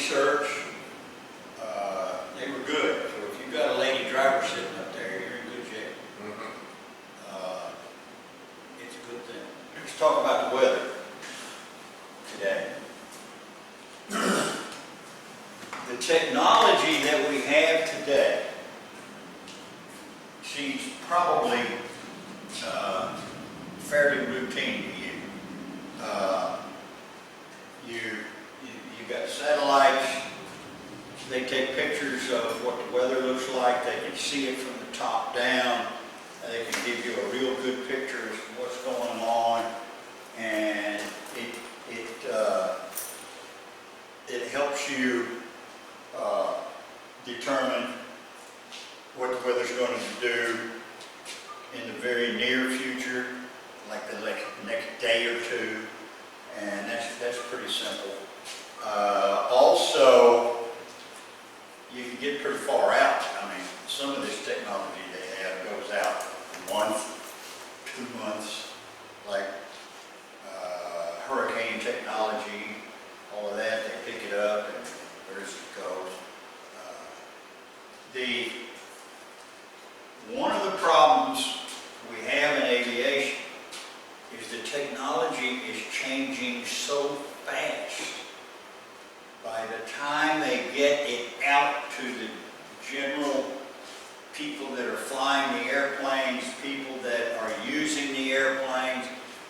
research, they were good. So if you've got a lady driver sitting up there, you're in good shape. It's a good thing. Let's talk about the weather today. The technology that we have today seems probably fairly routine to you. You've got satellites. They take pictures of what the weather looks like. They can see it from the top down. They can give you a real good picture of what's going on, and it helps you determine what the weather's going to do in the very near future, like the next day or two, and that's pretty simple. Also, you can get pretty far out. I mean, some of this technology they have goes out a month, 2 months, like hurricane technology, all of that. They pick it up and where's it goes. One of the problems we have in aviation is the technology is changing so fast. By the time they get it out to the general people that are flying the airplanes, people that are using the airplanes,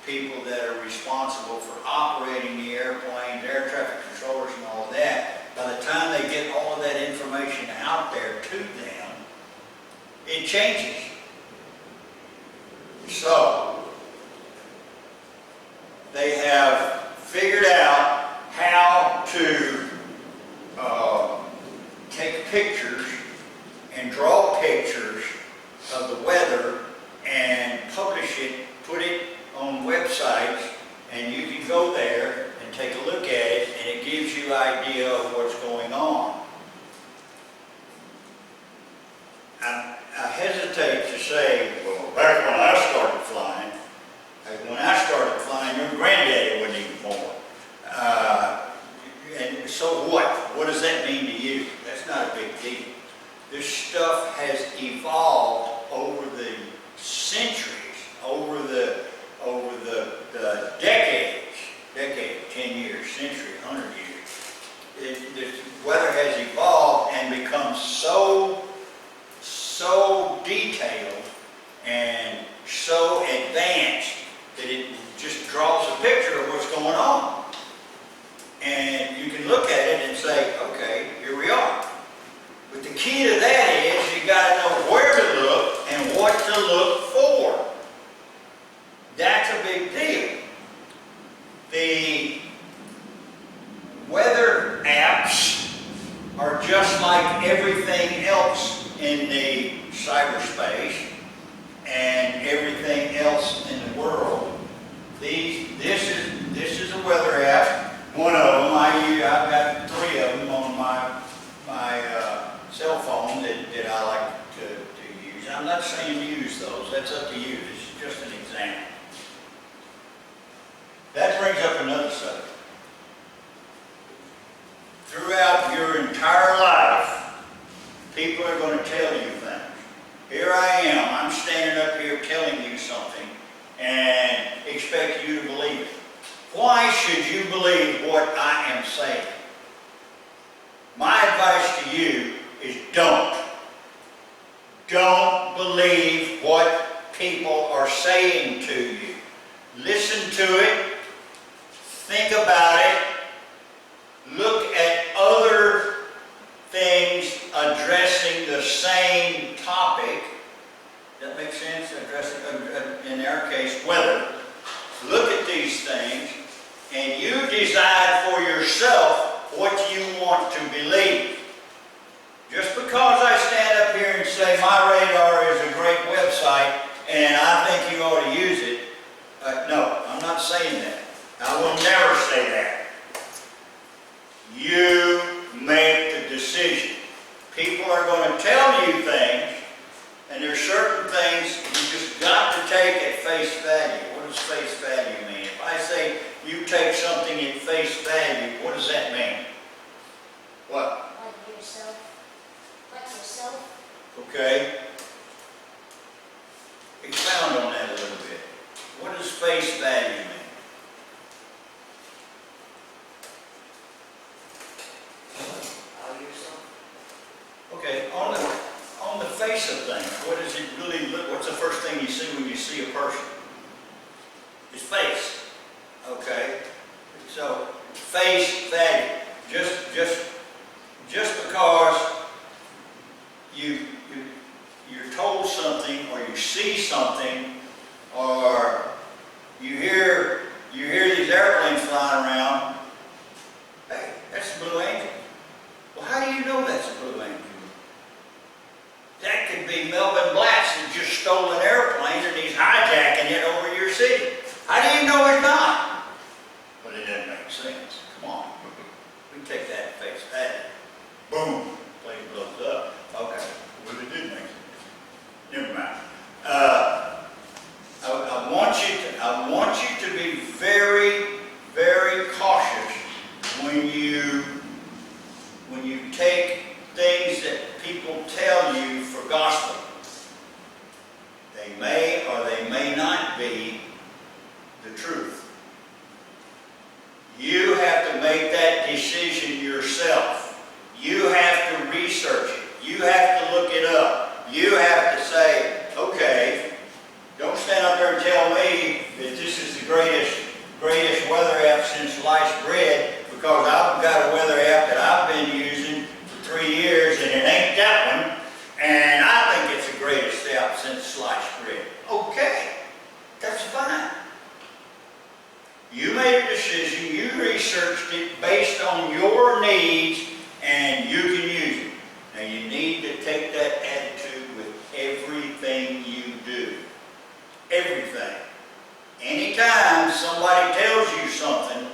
people that are responsible for operating the airplanes, air traffic controllers and all of that, by the time they get all of that information out there to them, it changes. So, they have figured out how to take pictures and draw pictures of the weather and publish it, put it on websites, and you can go there and take a look at it, and it gives you an idea of what's going on. I hesitate to say, well, back when I started flying, your granddaddy wasn't even born. And so what? What does that mean to you? That's not a big deal. This stuff has evolved over the centuries, over the decades, 10 years, century, 100 years. The weather has evolved and become so detailed and so advanced that it just draws a picture of what's going on. And you can look at it and say, okay, here we are. But the key to that is you got to know where to look and what to look for. That's a big deal. The weather apps are just like everything else in the cyberspace and everything else in the world. This is a weather app. One of them, I've got 3 of them on my cell phone that I like to use. I'm not saying use those. That's up to you. It's just an example. That brings up another subject. Throughout your entire life, people are going to tell you things. Here I am. I'm standing up here telling you something and expect you to believe it. Why should you believe what I am saying? My advice to you is don't. Don't believe what people are saying to you. Listen to it. Think about it. Look at other things addressing the same topic. That makes sense? Addressing, in our case, weather. Look at these things, and you decide for yourself what you want to believe. Just because I stand up here and say my radar is a great website and I think you ought to use it, no, I'm not saying that. I will never say that. You make the decision. People are going to tell you things, and there's certain things you just got to take at face value. What does face value mean? If I say you take something at face value, what does that mean? face of things. What does it really look? What's the first thing you see when you see a person? His face. Okay. So face value. Just because you're told something, or you see something, or you hear these airplanes flying around. Hey, that's a Blue Angel. Well, how do you know that's a Blue Angel? That could be Melvin Blatz that just stole an airplane and he's hijacking it over your city. How do you know it's not? But it doesn't make sense. Come on. We can take that at face value. Boom. Plane blows up. Okay. Well, it did make sense. Never mind. I want you to be very, very cautious when you take things that people tell you for gospel. They may or they may not be the truth. You have to make that decision yourself. You have to research it. You have to look it up. You have to say, okay, don't stand up there and tell me that this is the greatest weather app since sliced bread, because I've got a weather app that I've been using for 3 years and it ain't that one, and I think it's the greatest app since sliced bread. Okay, that's fine. You made a decision, you researched it based on your needs, and you can use it. Now you need to take that attitude with everything you do. Everything. Anytime somebody tells you something,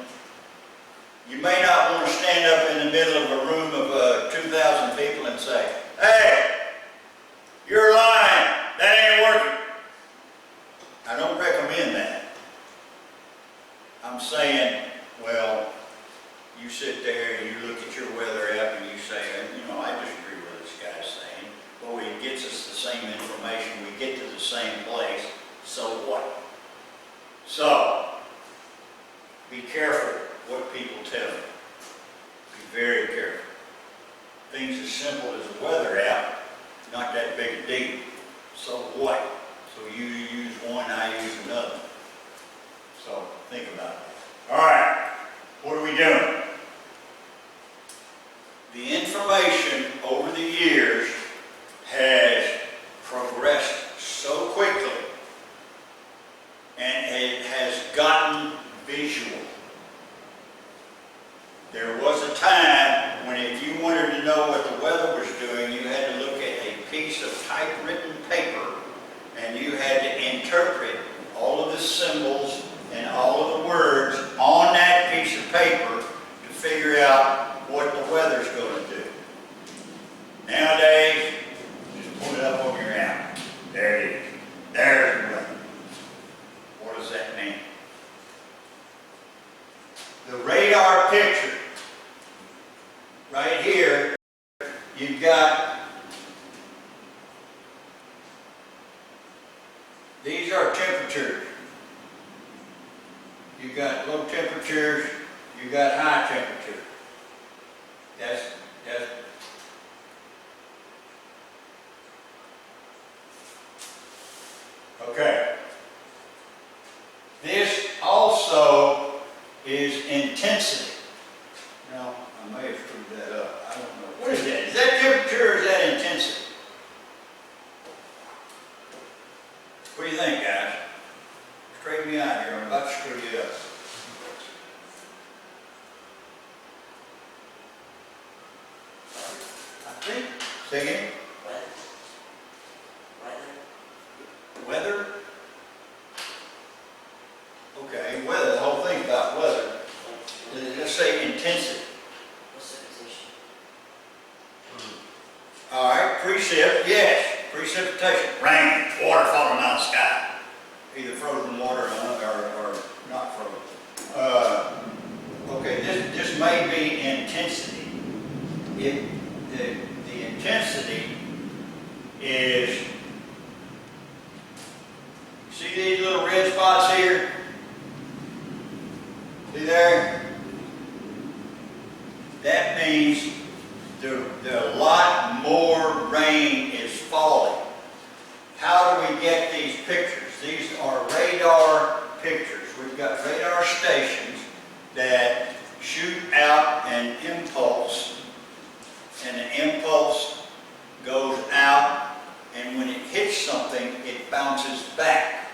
you may not want to stand up in the middle of a room of 2,000 people and say, hey, you're lying, that ain't working. I don't recommend that. I'm saying, well, you sit there and you look at your weather app and you say, you know, I disagree with what this guy's saying. Well, it gets us the same information, we get to the same place, so what? So, be careful what people tell you. Be very careful. Things as simple as a weather app, not that big a deal. So what? So you use one, I use another. So think about it. All right, what are we doing? The information over the years has progressed so quickly, and it has gotten visual. There was a time when if you wanted to know what the weather was doing, you had to look at a piece of typewritten paper, and you had to interpret all of the symbols and all of the words on that piece of paper to figure out what the weather's going to do. Nowadays, just put it up on your app. There it is. There's the weather. What does that mean? The radar picture, right here, you've got, these are temperatures. You've got low temperatures, you've got high temperatures. That's okay. This also is intensity. Now, I may have screwed that up. I don't know. What is that? Is that temperature or is that intensity? What do you think, guys? Straighten me out here. I'm about to screw you up. I think. Say again? Weather? Okay, weather. The whole thing's about weather. Let's say intensity. Precipitation. All right, precip, yes. Precipitation. Rain, water falling out of the sky. Either frozen water or not frozen. Okay, this may be intensity. The intensity is, see these little red spots here? See there? That means there a lot more rain is falling. How do we get these pictures? These are radar pictures. We've got radar stations that shoot out an impulse, and the impulse goes out, and when it hits something, it bounces back.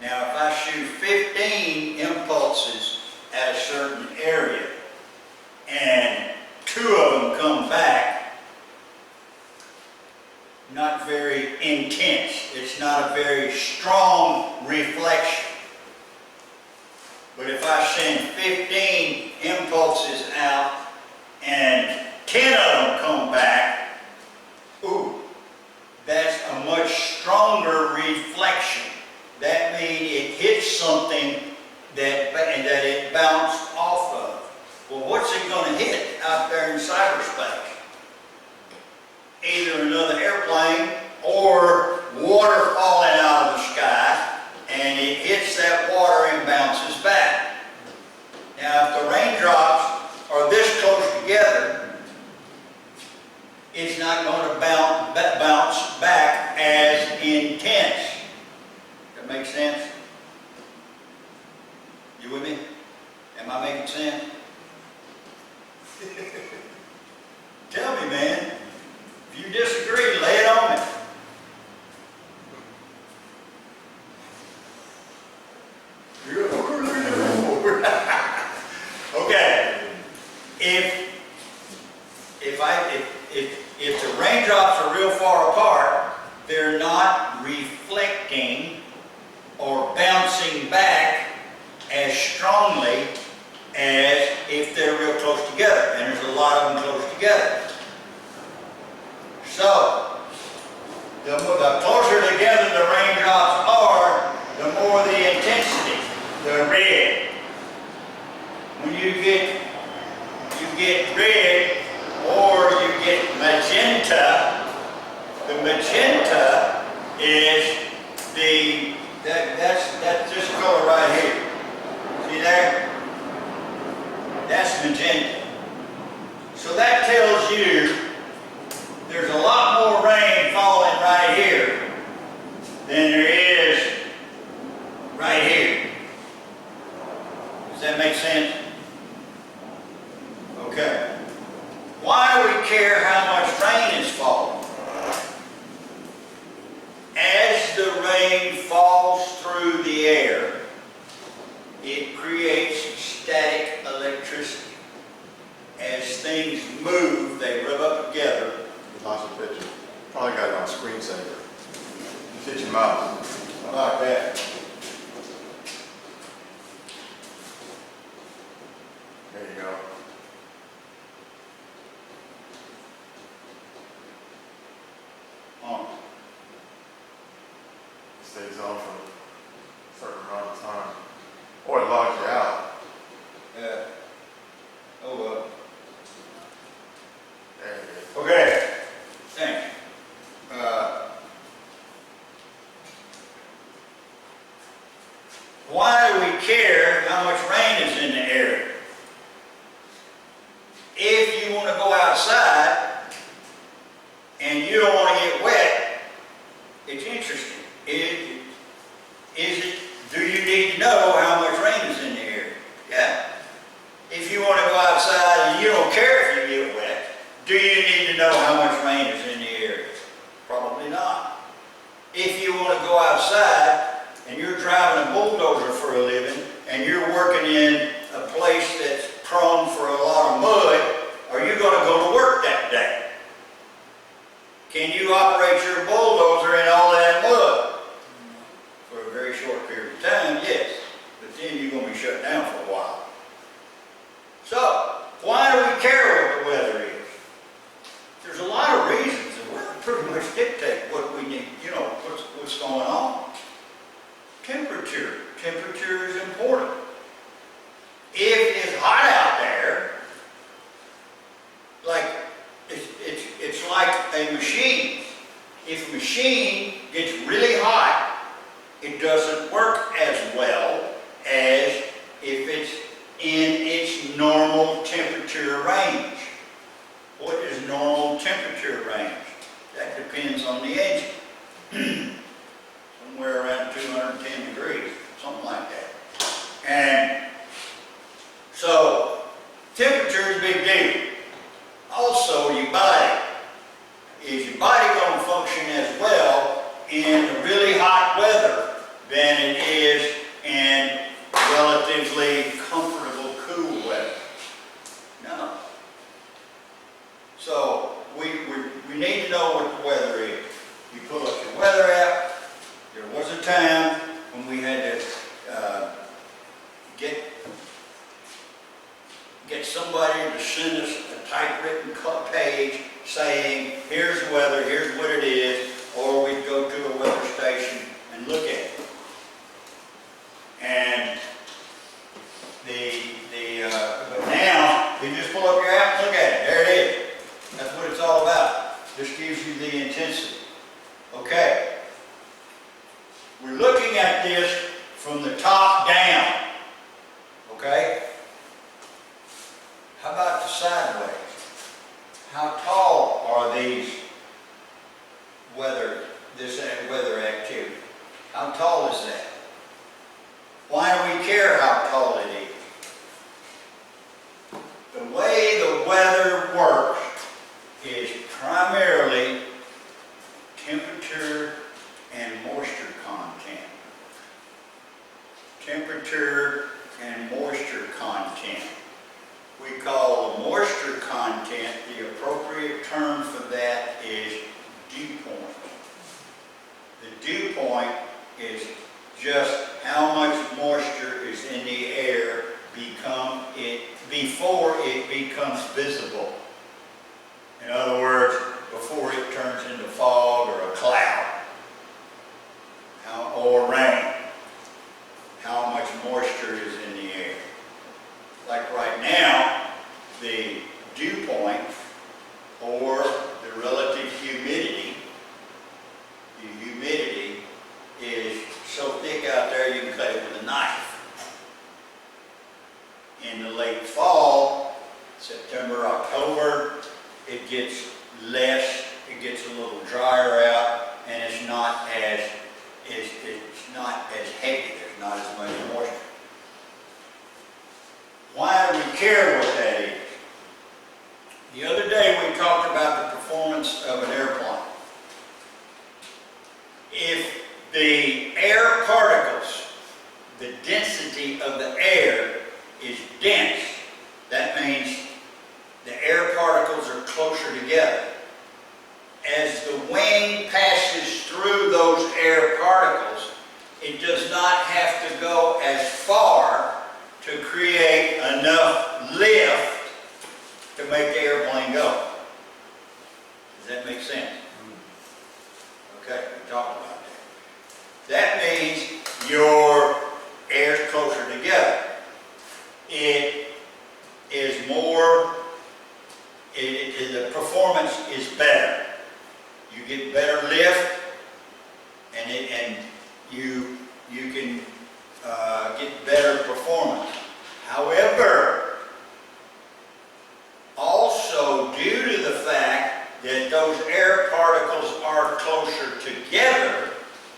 Now, if I shoot 15 impulses at a certain area, and 2 of them come back, not very intense. It's not a very strong reflection. But if I send 15 impulses out and 10 of them come back, ooh, that's a much stronger reflection. That means it hits something that it bounced off of. Well, what's it going to hit out there in cyberspace? Either another airplane or water falling out of the sky, and it hits that water and bounces back. Now, if the raindrops are this close together, it's not going to bounce back as intense. That makes sense? You with me? Am I making sense? Tell me, man. If you disagree, lay it on me. Okay. If the raindrops are real far apart, they're not reflecting or bouncing back as strongly as if they're real close together. And there's a lot of them close together. So, the closer together the raindrops are, the more the intensity, the red. When you get red or you get magenta, the magenta is that's this color right here. See there? That's magenta. So that tells you there's a lot more rain falling right here than there is right here. Does that make sense? Okay. Why do we care how much rain is falling? As the rain falls through the air, it creates static electricity. As things move, they rub up together. Lots of pictures. Probably got it on screensaver. Just hit your mouse. I like that. There you go. On. It stays on for a certain amount of time. Or it logs you out. Yeah. Oh well. There you go. Okay. Thanks. Why do we care how much rain is in the air? If you want to go outside and you don't want to get wet, it's interesting. Do you need to know how much rain is in the air? Yeah. If you want to go outside and you don't care if you get wet, do you need to know how much rain is in the air? Probably not. If you want to go outside and you're driving a bulldozer for a living and you're working in a place that's prone for a lot of mud, are you going to go to work that day? Can you operate your bulldozer in all that mud? For a very short period of time, yes. But then you're going to be shut down for a while. So, why do we care what the weather is? There's a lot of reasons. The weather pretty much dictates what we need, what's going on. Temperature. Temperature is important. If it's hot out there, like it's like a machine. If a machine gets really hot, it doesn't work as well as if it's in its normal temperature range. What is normal temperature range? That depends on the engine. Somewhere around 210 degrees, something like that. And so, temperature is a big deal. Also, your body. Is your body going to function as well in really hot weather than it is in relatively comfortable, cool weather? No. So, we need to know what the weather is. You pull up your weather app. There was a time when we had to get somebody to send us a typewritten page saying, here's the weather, here's what it is, or we'd go to a weather station and look at it. And but now, you just pull up your app and look at it. There it is. That's what it's all about. This gives you the intensity. Okay. We're looking at this from the top down. Okay? How about the sideways? How tall are these this weather activity? How tall is that? Why do we care how tall it is? The way the weather works is primarily temperature and moisture content. Temperature and moisture content. We call the moisture content, the appropriate term for that is dew point. The dew point is just how much moisture is in the air before it becomes visible. In other words, before it turns into fog or a cloud or rain. How much moisture is in the air. Like right now, the dew point or the relative humidity, is so thick out there you can cut it with a knife. In the late fall, September, October, it gets less, it gets a little drier out, and it's not as heavy, there's not as much moisture. Why do we care what that is? The other day we talked about the performance of an airplane. If the air particles, the density of the air is dense, that means the air particles are closer together. As the wing passes through those air particles, it does not have to go as far to create enough lift to make the airplane go. Does that make sense? Okay, we talked about that. That means your air is closer together. It is more, the performance is better. You get better lift, and you can get better performance. However, also due to the fact that those air particles are closer together,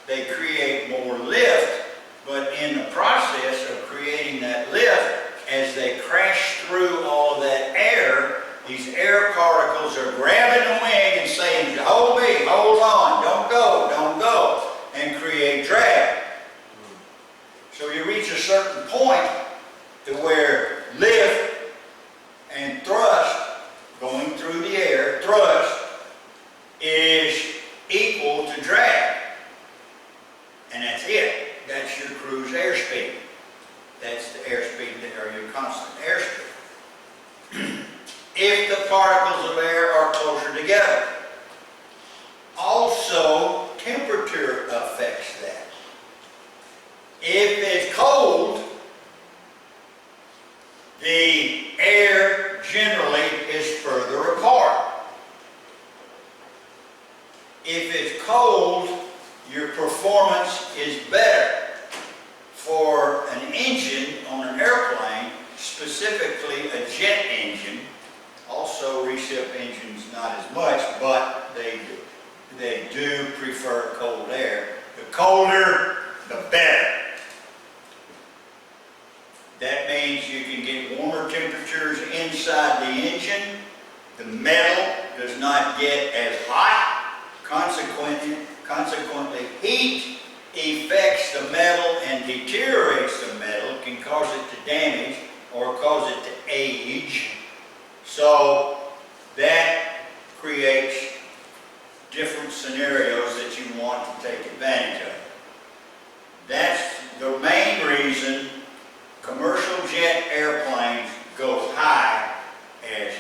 they create more lift, but in the process of creating that lift, as they crash through all of that air, these air particles are grabbing the wing and saying, hold me, hold on, don't go, and create drag. So you reach a certain point to where lift and thrust, going through the air, thrust, is equal to drag. And that's it. That's your cruise airspeed. That's the airspeed, or your constant airspeed. If the particles of air are closer together. Also, temperature affects that. If it's cold, the air generally is further apart. If it's cold, your performance is better. For an engine on an airplane, specifically a jet engine, also recip engines not as much, but they do. they do prefer cold air. The colder, the better. That means you can get warmer temperatures inside the engine. The metal does not get as hot. Consequently, heat affects the metal and deteriorates the metal, can cause it to damage or cause it to age. So that creates different scenarios that you want to take advantage of. That's the main reason commercial jet airplanes go high as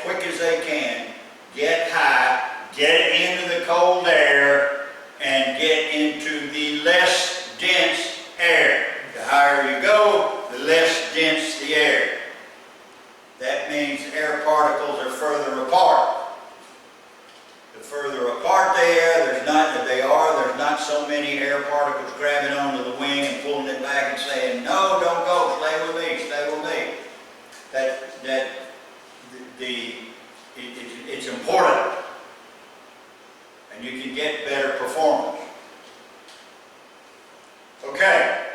quick as they can, get high, get into the cold air, and get into the less dense air. The higher you go, the less dense the air. That means air particles are further apart. The further apart there's not so many air particles grabbing onto the wing and pulling it back and saying, no, don't go, stay with me, stay with me. It's important. And you can get better performance. Okay.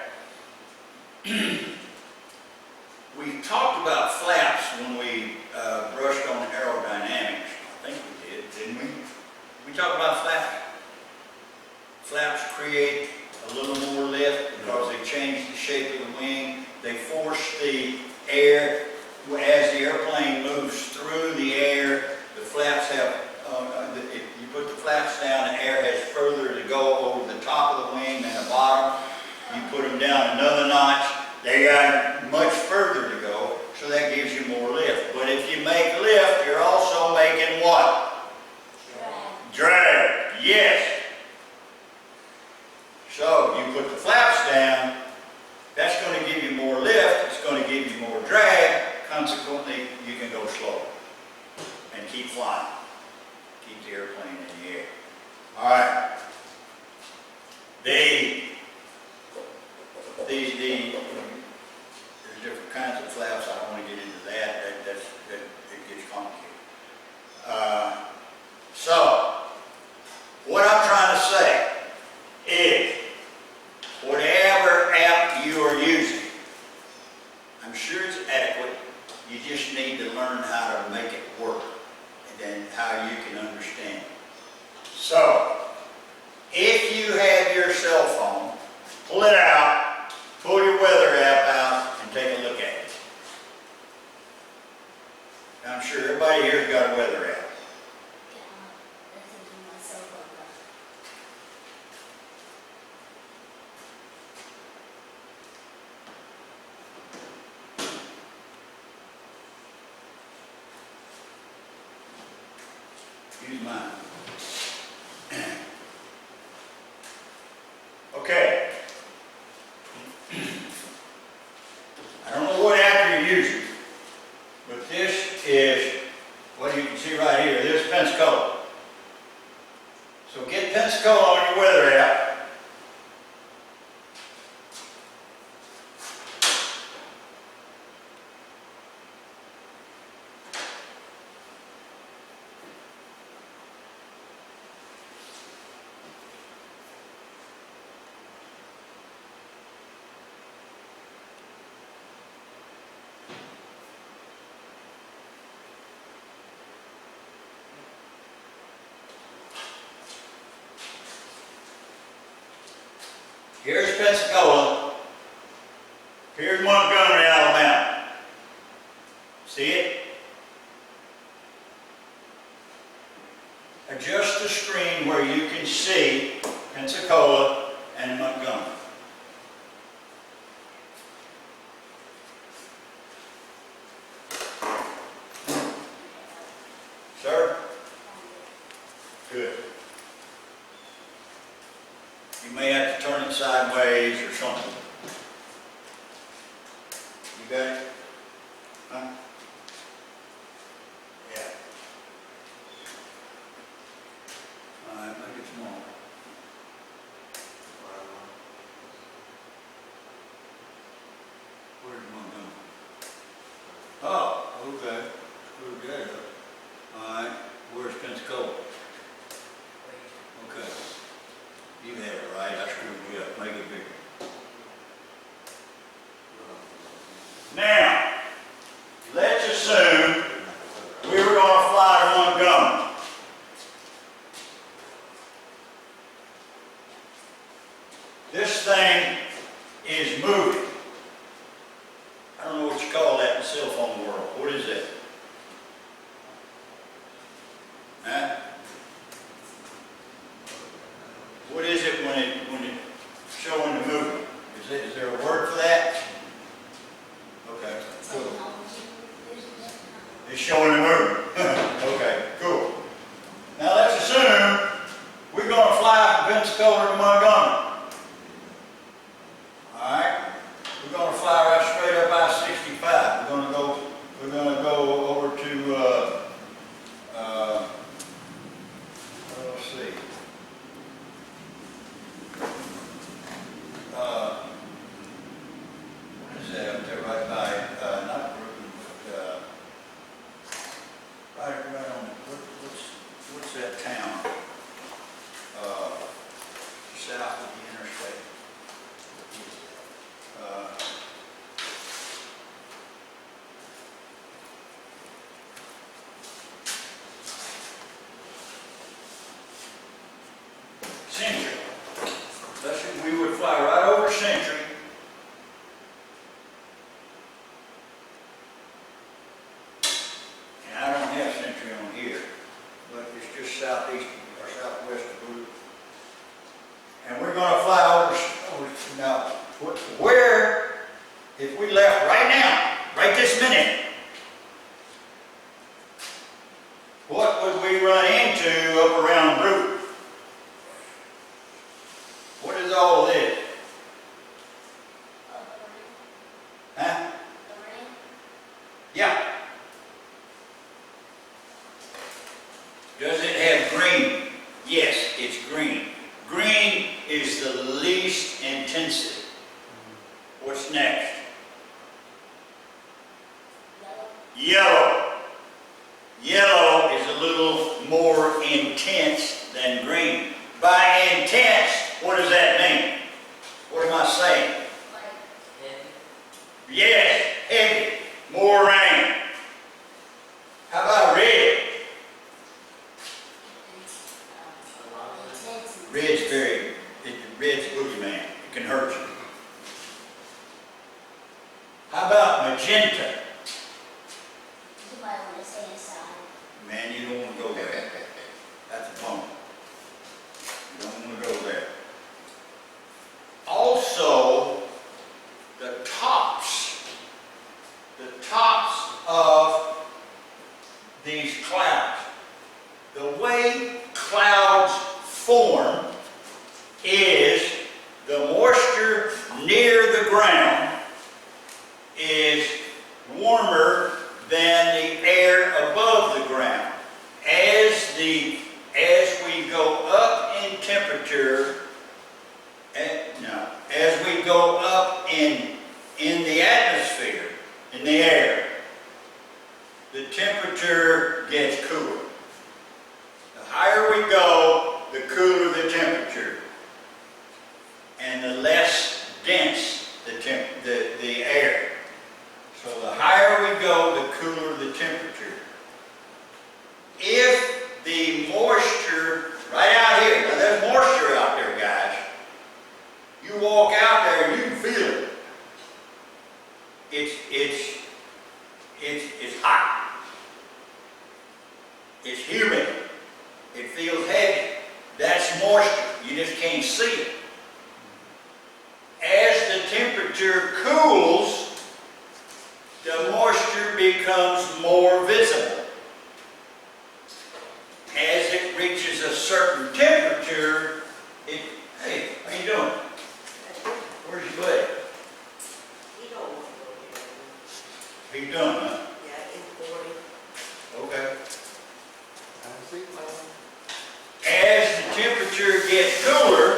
We talked about flaps when we brushed on aerodynamics. I think we did, didn't we? We talked about flaps. Flaps create a little more lift because they change the shape of the wing. They force the air, as the airplane moves through the air, the flaps have, if you put the flaps down, the air has further to go over the top of the wing than the bottom. You put them down another notch, they got much further to go, so that gives you more lift. But if you make lift, you're also making what? Drag. Yes. So you put the flaps down, that's going to give you more lift, it's going to give you more drag, consequently you can go slower and keep flying. Keep the airplane in the air. Alright. There's different kinds of flaps. I don't want to get into that. It gets complicated. So, what I'm trying to say is, whatever app you are using, I'm sure it's adequate. You just need to learn how to make it work and then how you can understand it. So, if you have your cell phone, pull it out, pull your weather app out, and take a look at it. I'm sure everybody here's got a weather app. Use mine. Okay. I don't know what app you're using, but this is what you can see right here. This is Pensacola. So get Pensacola on your weather app. Here's Pensacola. Here's Montgomery, Alabama. See it? Adjust the screen where you can see Pensacola and Montgomery. Sir? Good. You may have to turn it sideways or something. You got it? Huh? Yeah. All right, make it smaller. Where's Montgomery? Oh, okay. Screw that up. All right, where's Pensacola? It's showing the moon. Okay, cool. Now let's assume we're going to fly from Pensacola to Montgomery. Alright? We're going to fly right straight up I-65. We're going to go over to, let's see. What is that up there right by, not Brooklyn, but, right on, what's that town? South of the interstate. Century. We would fly right over Century. And I don't have Century on here, but it's just southeast or southwest of Blue. And we're going to fly over now. Where, if we left right now, right this minute, what would we run into up around Brute? What is all this? Huh? Yeah. Does it have green? Yes, it's green. Green is the least intensity. What's next? Yellow. Yellow is a little more intense than green. By intense, what does that mean? What am I saying? Heavy. Yes, heavy. More rain. How about red? Red's boogeyman. It can hurt you. How about magenta? You might want to stay inside. Man, you don't want to go there. That's a bummer. You don't want to go there. Also, the tops of these clouds, the way clouds form is the moisture near the ground is warmer than the air above the ground. As we go up in temperature, as we go up in the atmosphere, in the air, the temperature gets cooler. The higher we go, the cooler the temperature, and the less dense the air. So the higher we go, the cooler the temperature. If the moisture, right out here, now there's moisture out there, guys. You walk out there and you can feel it. It's hot. It's humid. It feels heavy. That's moisture. You just can't see it. As the temperature cools, the moisture becomes more visible. As it reaches a certain temperature, hey, how you doing? Where's your buddy? You don't want to go here. How you doing, huh? Yeah, it's 40. Okay. As the temperature gets cooler,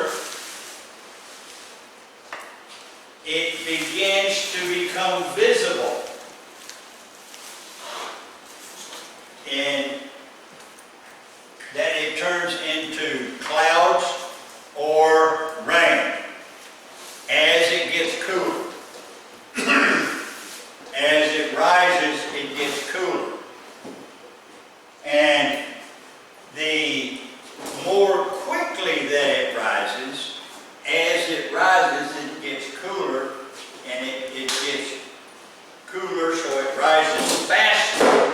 it begins to become visible. And then it turns into clouds or rain as it gets cooler. As it rises, it gets cooler. And the more quickly that it rises, as it rises, it gets cooler, and it gets cooler, so it rises faster.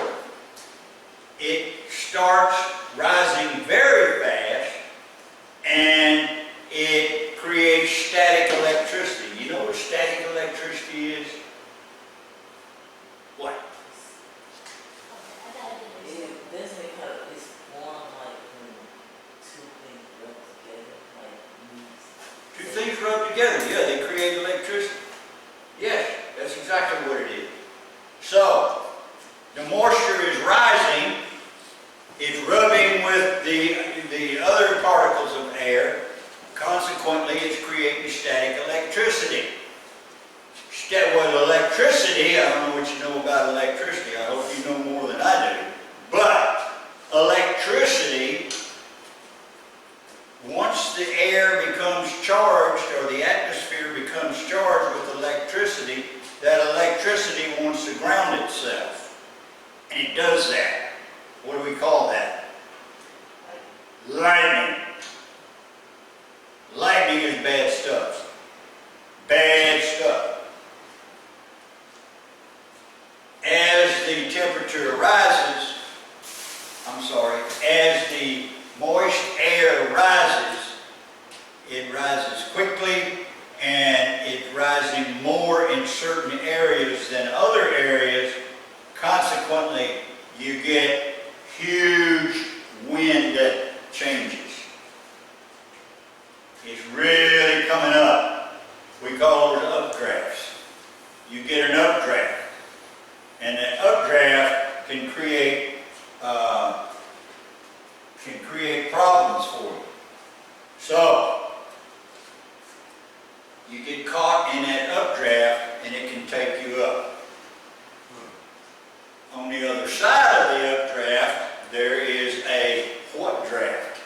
It starts rising very fast, and it creates static electricity. You know what static electricity is? What? things rub together, yeah, they create electricity. Yes, that's exactly what it is. So, the moisture is rising, it's rubbing with the other particles of air, consequently it's creating static electricity. Well, electricity, I don't know what you know about electricity, I hope you know more than I do, but electricity, once the air becomes charged or the atmosphere becomes charged with electricity, that electricity wants to ground itself. And it does that. What do we call that? Lightning. Lightning is bad stuff. Bad stuff. As the temperature rises, as the moist air rises, it rises quickly and it's rising more in certain areas than other areas. Consequently, you get huge wind changes. It's really coming up. We call those updrafts. You get an updraft. And that updraft can create problems for you. So, you get caught in that updraft and it can take you up. On the other side of the updraft, there is a what draft?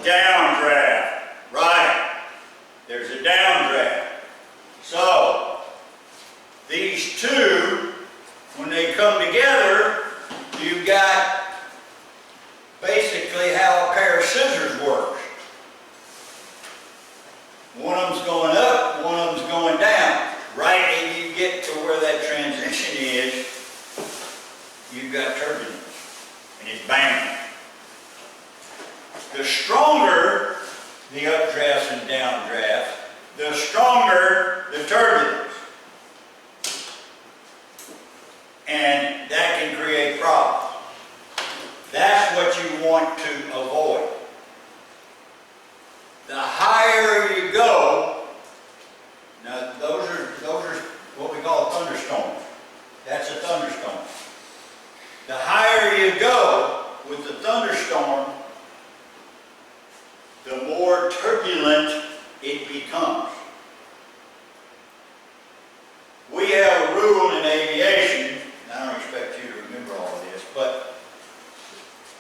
Downdraft. Right. There's a downdraft. So, these two, when they come together, you've got basically how a pair of scissors works. One of them's going up, one of them's going down. Right and you get to where that transition is, you've got turbulence, and it's banging. The stronger the updrafts and downdrafts, the stronger the turbulence. And that can create problems. That's what you want to avoid. The higher you go, now those are what we call thunderstorms. That's a thunderstorm. The higher you go with the thunderstorm, the more turbulent it becomes. We have a rule in aviation, and I don't expect you to remember all of this, but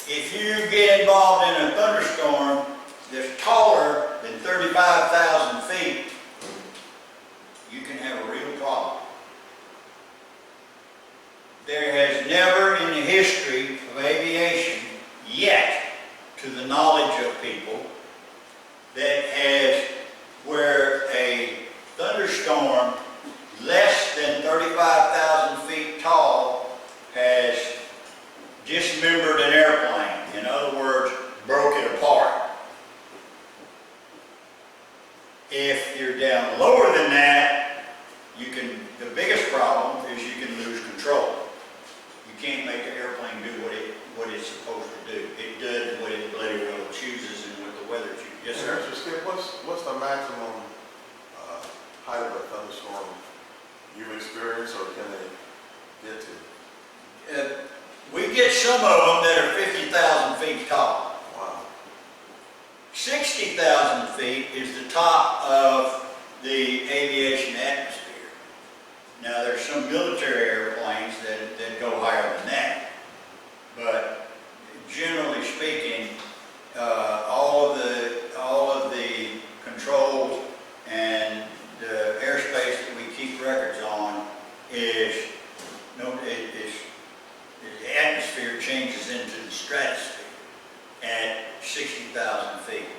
if you get involved in a thunderstorm that's taller than 35,000 feet, you can have a real problem. There has never in the history of aviation yet, to the knowledge of people, that has where a thunderstorm less than 35,000 feet tall has dismembered an airplane. In other words, broke it apart. If you're down lower than that, the biggest problem is you can lose control. You can't make the airplane do what it's supposed to do. It does what it bloody well chooses and what the weather chooses. Yes, sir? Skip, what's the maximum height of a thunderstorm you've experienced or can they get to? We get some of them that are 50,000 feet tall. Wow. 60,000 feet is the top of the aviation atmosphere. Now there's some military airplanes that go higher than that. But generally speaking, all of the controls and the airspace that we keep records on is the atmosphere changes into the stratosphere at 60,000 feet.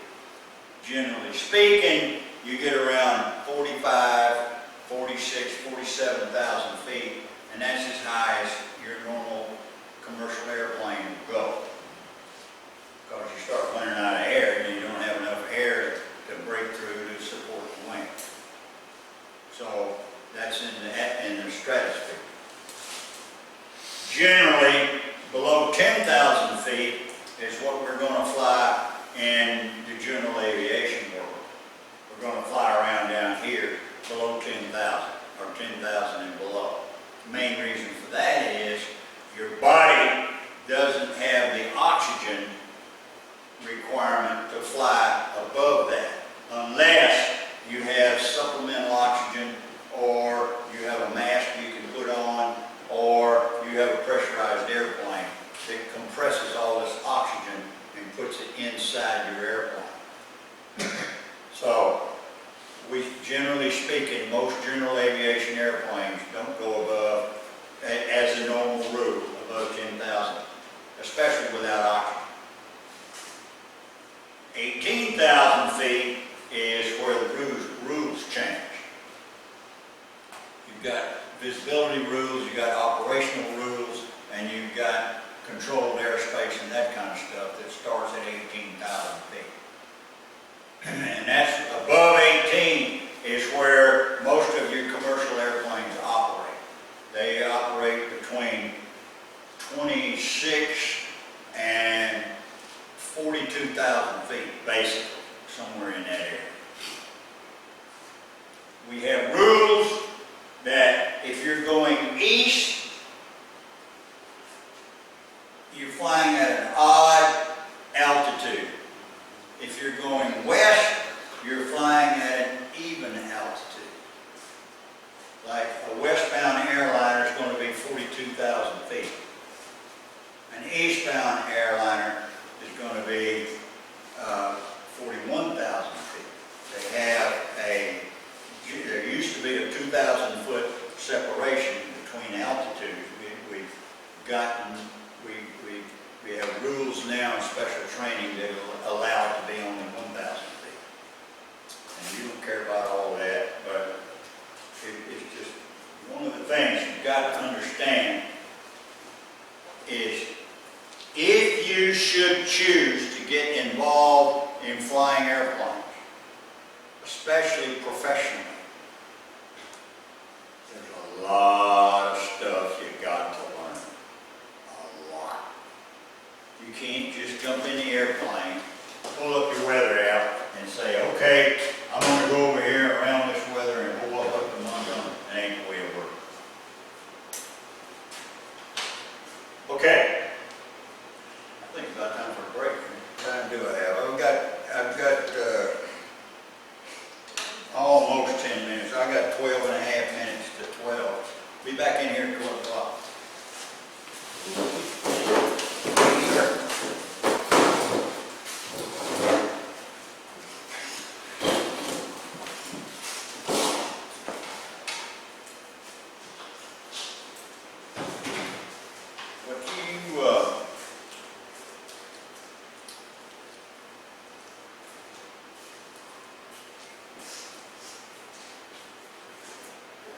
Generally speaking, you get around 45, 46, 47,000 feet, and that's as high as your normal commercial airplane will go. Because you start running out of air and you don't have enough air to break through to support the wing. So that's in the stratosphere. Generally, below 10,000 feet is what we're going to fly in the general aviation world. we're gonna fly around down here below 10,000 or 10,000 and below. The main reason for that is your body doesn't have the oxygen requirement to fly above that unless you have supplemental oxygen, or you have a mask you can put on, or you have a pressurized airplane that compresses all this oxygen and puts it inside your airplane. So, we, generally speaking, most general aviation airplanes don't go above, as a normal rule, above 10,000, especially without oxygen. 18,000 feet is where the rules change. You've got visibility rules, you've got operational rules, and you've got controlled airspace and that kind of stuff that starts at 18,000 feet. And that's above 18 is where most of your commercial airplanes operate. They operate between 26 and 42,000 feet, basically, somewhere in that area. We have rules that if you're going east, you're flying at an odd altitude. If you're going west, you're flying at an even altitude. Like a westbound airliner is going to be 42,000 feet. An eastbound airliner is going to be 41,000 feet. They have there used to be a 2,000 foot separation between altitudes. We have rules now and special training that allow it to be only 1,000 feet. And you don't care about all that, but it's just one of the things you've got to understand is if you should choose to get involved in flying airplanes, especially professionally, there's a lot of stuff you've got to learn. A lot. You can't just jump in the airplane, pull up your weather app, and say, okay, I'm going to go over here around this weather and pull up to Montgomery. That ain't the way it works. Okay. I think it's about time for a break. What time do I have? I've got almost 10 minutes. I got 12 and a half minutes to 12. Be back in here at 12 o'clock.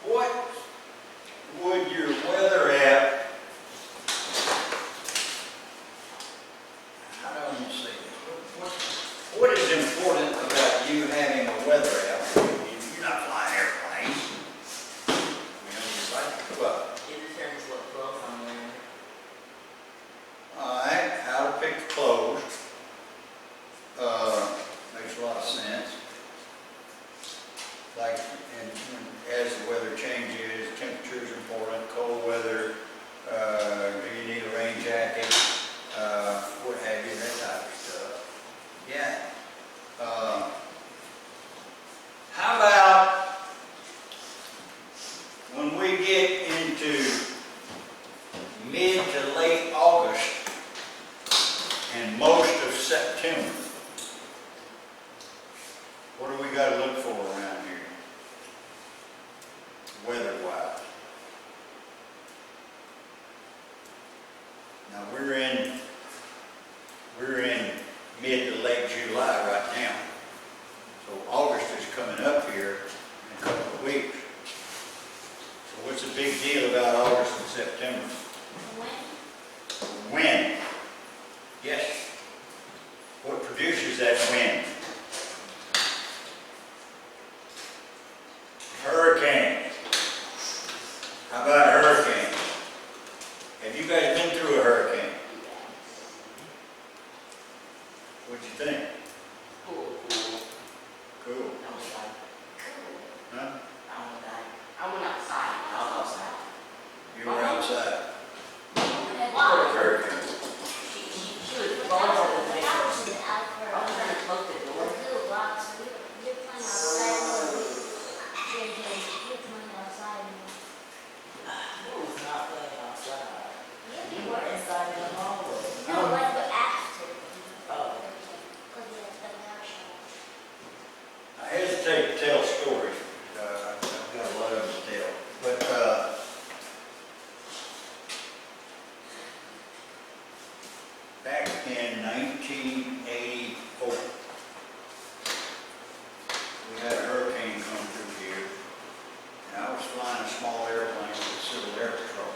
What would your weather app, how do I want to say this? What is important about you having a weather app? You're not flying airplanes. You know, you like, what? It depends what clothes I'm wearing. All right, how to pick the clothes. Makes a lot of sense. Like, and as the weather changes, temperature is important, cold weather, do you need a rain jacket, what have you, that type of stuff. Yeah. How about when we get into mid to late August and most of September? What do we got to look for around here, weather-wise? Now we're in mid to late July right now, so August is coming up here in a couple of weeks. So what's the big deal about August and September? Wind. Yes. What produces that wind? Hurricane. How about hurricane? Have you guys been through a hurricane? What'd you think? Cool. Cool. That was inside in the hallway. No, like the after. Oh. Because the marshal. I hesitate to tell stories. I've got a lot of them to tell. But back in 1984, we had a hurricane come through here, and I was flying a small airplane with the Civil Air Patrol.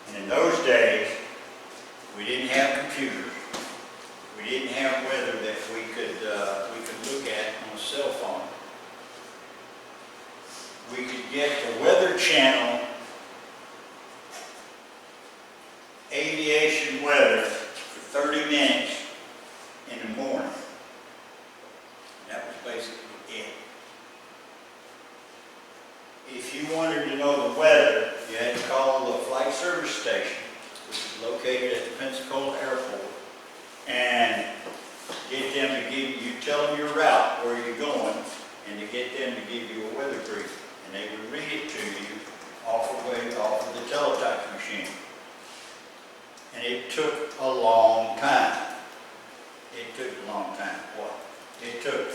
And in those days, we didn't have computers. We didn't have weather that we could look at on a cell phone. We could get the Weather Channel aviation weather for 30 minutes in the morning. That was basically it. If you wanted to know the weather, you had to call the flight service station, which is located at the Pensacola Airport, and get them to give you, tell them your route, where you're going, and to get them to give you a weather brief. And they would read it to you off of the teletype machine. And it took a long time. It took a long time. What? It took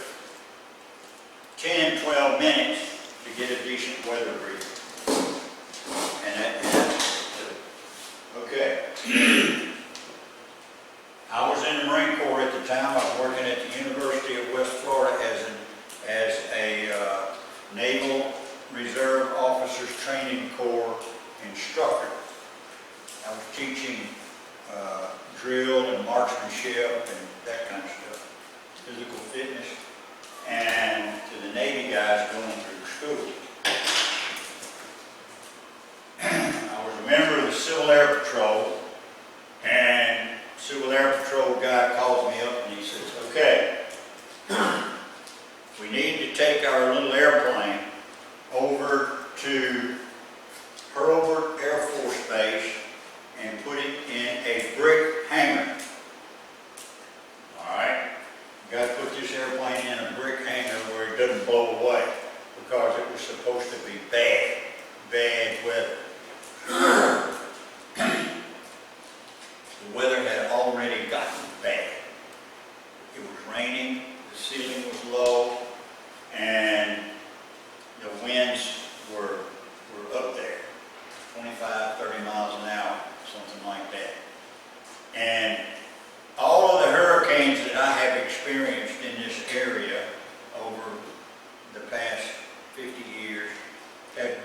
10, 12 minutes to get a decent weather brief. And okay. I was in the Marine Corps at the time. I was working at the University of West Florida as a Naval Reserve Officers Training Corps instructor. I was teaching drill and marksmanship and that kind of stuff, physical fitness, and to the Navy guys going through school. I was a member of the Civil Air Patrol, and Civil Air Patrol guy calls me up and he says, okay, we need to take our little airplane over to Hurlburt Air Force Base and put it in a brick hangar. All right? You got to put this airplane in a brick hangar where it doesn't blow away, because it was supposed to be bad weather. The weather had already gotten bad. It was raining, the ceiling was low, and the winds were up there, 25, 30 miles an hour, something like that. And all of the hurricanes that I have experienced in this area over the past 50 years have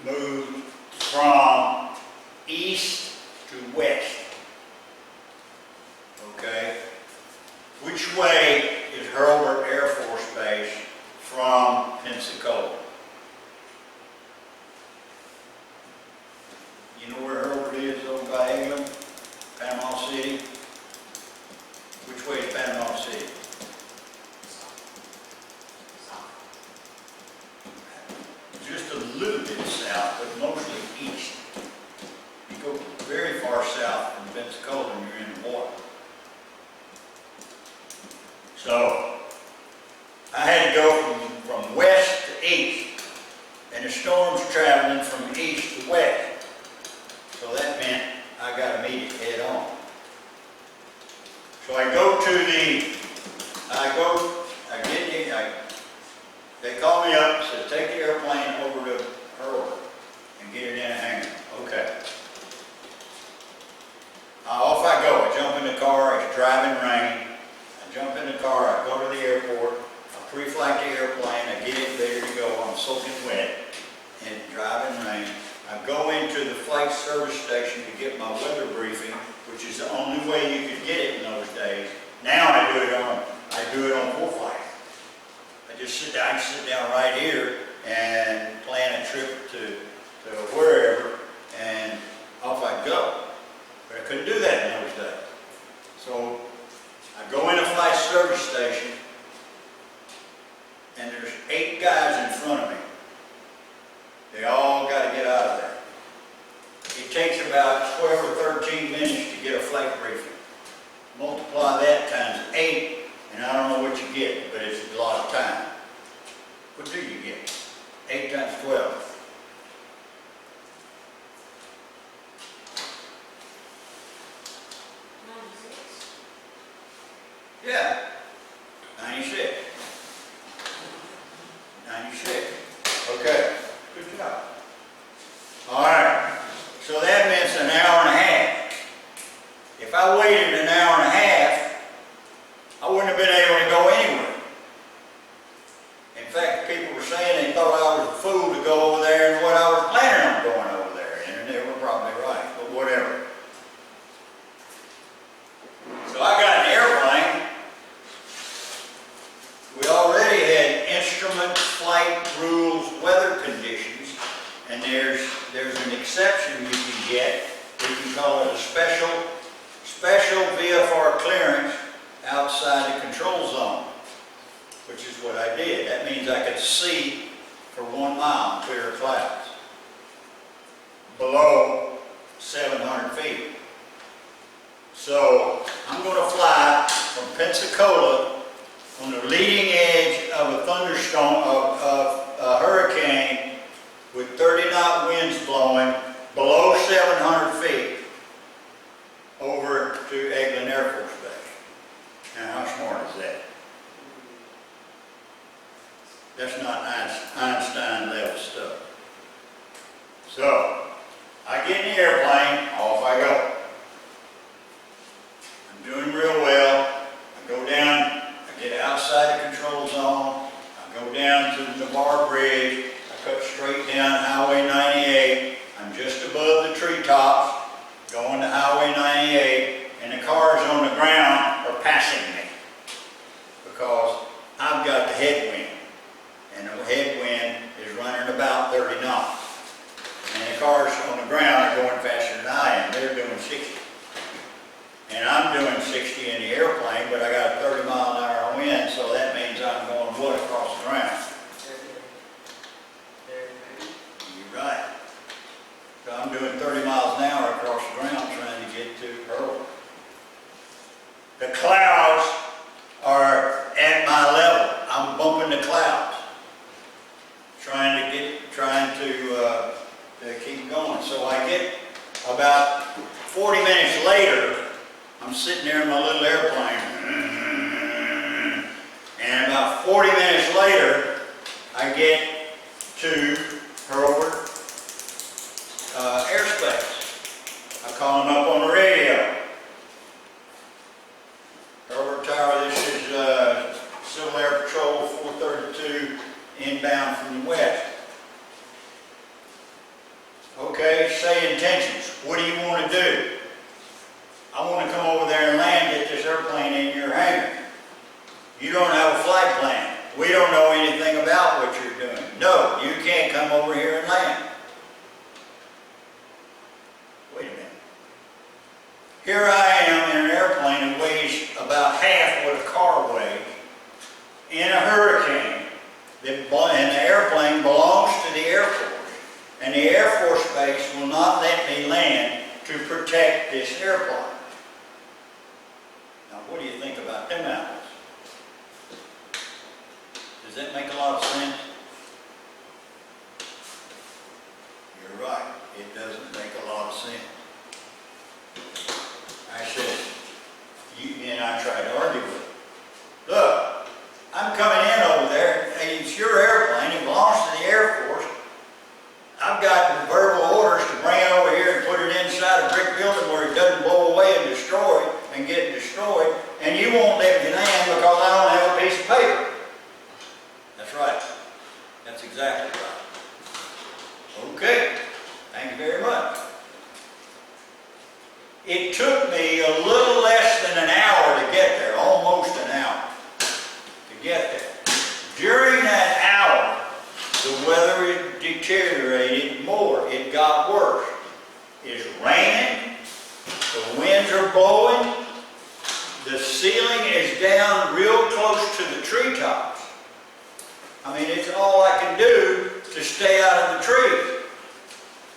moved from east to west. Okay? Which way is Hurlburt Air Force Base from Pensacola? You know where Hurlburt is over by England? Panama City? Which way is Panama City? Just a little bit south, but mostly east. You go very far south from Pensacola and you're in the water. So, I had to go from west to east, and the storm's traveling from east to west. So that meant I got to meet it head on. So I they call me up and said, take the airplane over to Hurlburt and get it in a hangar. Okay. Off I go. I jump in the car. It's driving rain. I jump in the car. I go to the airport. I pre-flight the airplane. I get it ready to go. I'm soaking wet and driving rain. I go into the flight service station to get my weather briefing, which is the only way you could get it in those days. Now I do it on full flight. I just sit down right here and plan a trip to wherever, and off I go. But I couldn't do that in those days. So I go in a flight service station, and there's 8 guys in front of me. They all got to get out of there. It takes about 12 or 13 minutes to get a flight briefing. Multiply that times 8, and I don't know what you get, but it's a lot of time. What do you get? 8 times 12. Yeah. 96. 96. Okay. Good job. All right. So that means an hour and a half. If I waited an hour and a half, I wouldn't have been able to go anywhere. In fact, people were saying they thought I was a fool to go over there and what I was planning on going over there. And they were probably right, but whatever. So I got an airplane. We already had instruments, flight rules, weather conditions, and there's an exception you can get. We can call it a special VFR clearance outside the control zone, which is what I did. That means I could see for 1 mile clear of clouds below 700 feet. So I'm going to fly from Pensacola on the leading edge of a thunderstorm, of a hurricane with 30-knot winds blowing below 700 feet over to Eglin Air Force Base. Now, how smart is that? That's not Einstein level stuff. So, I get in the airplane, off I go. I'm doing real well. I go down, I get outside the control zone, I go down to the Navarro Bridge, I cut straight down Highway 98, I'm just above the treetops, going to Highway 98, and the cars on the ground are passing me because I've got the headwind, and the headwind is running about 30 knots. And the cars on the ground are going faster than I am. They're doing 60. And I'm doing 60 in the airplane, but I got a 30-mile-an-hour wind, so that means I'm going what across the ground? You're right. So I'm doing 30 miles an hour across the ground trying to get to Earl. The clouds are at my level. I'm bumping the clouds, trying to keep going. So I get about 40 minutes later, I'm sitting there in my little airplane, and about 40 minutes later, I get to Hurlburt airspace. I call them up on the radio. Hurlburt Tower, this is Civil Air Patrol 432 inbound from the west. Okay, say intentions. What do you want to do? I want to come over there and land, get this airplane in your hangar. You don't have a flight plan. We don't know anything about what you're doing. No, you can't come over here and land. Wait a minute. Here I am in an airplane that weighs about half what a car weighs, in a hurricane, and the airplane belongs to the Air Force. And the Air Force Base will not let me land to protect this airplane. Now, what do you think about them apples? Does that make a lot of sense? You're right. It doesn't make a lot of sense. I said, and I tried to argue with him. Look, I'm coming in over there. It's your airplane. It belongs to the Air Force. I've got verbal orders to bring it over here and put it inside a brick building where it doesn't blow away and destroy and get destroyed, and you won't let me land because I don't have a piece of paper. That's right. That's exactly right. Okay. Thank you very much. It took me a little less than an hour to get there, almost an hour to get there. During that hour, the weather deteriorated more. It got worse. It's raining. The winds are blowing. The ceiling is down real close to the treetops. I mean, it's all I can do to stay out of the trees.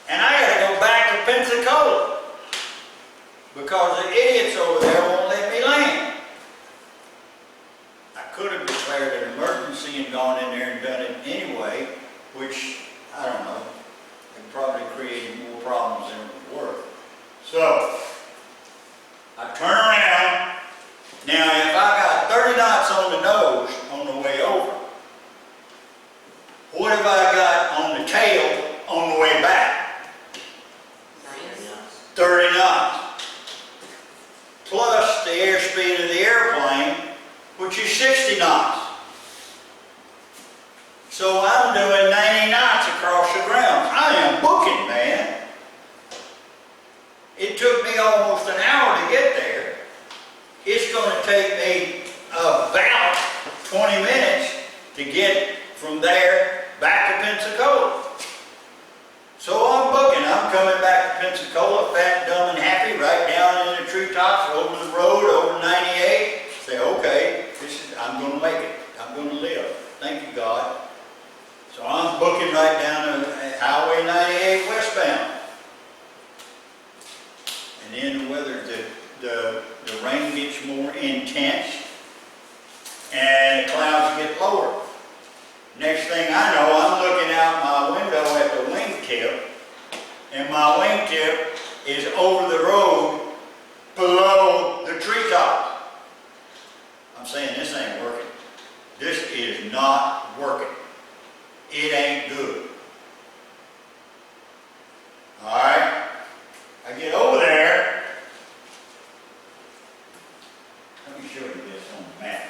And I got to go back to Pensacola because the idiots over there won't let me land. I could have declared an emergency and gone in there and done it anyway, which, I don't know, it probably created more problems than it was worth. So, I turn around. Now, if I got 30 knots. Plus the airspeed of the airplane, which is 60 knots. So I'm doing 90 knots across the ground. I am booking, man. It took me almost an hour to get there. It's going to take me about 20 minutes to get from there back to Pensacola. So I'm booking. I'm coming back to Pensacola, fat, dumb, and happy, right down in the treetops, over the road, over 98. Say, okay, I'm going to make it. I'm going to live. Thank you, God. So I'm booking right down Highway 98 westbound. And then the weather, the rain gets more intense and the clouds get lower. Next thing I know, I'm looking out my window at the wingtip, and my wingtip is over the road below the treetop. I'm saying this ain't working. This is not working. It ain't good. All right? I get over there. Let me show you this on the map.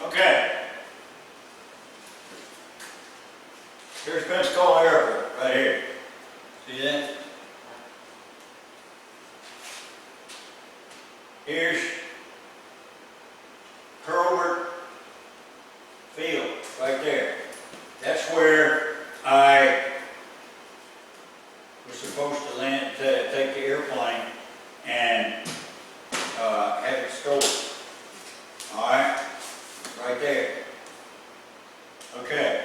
Okay. Here's Pensacola Airport, right here. See that? Here's Hurlburt Field, right there. That's where I was supposed to land, take the airplane and have it stored. All right? Right there. Okay.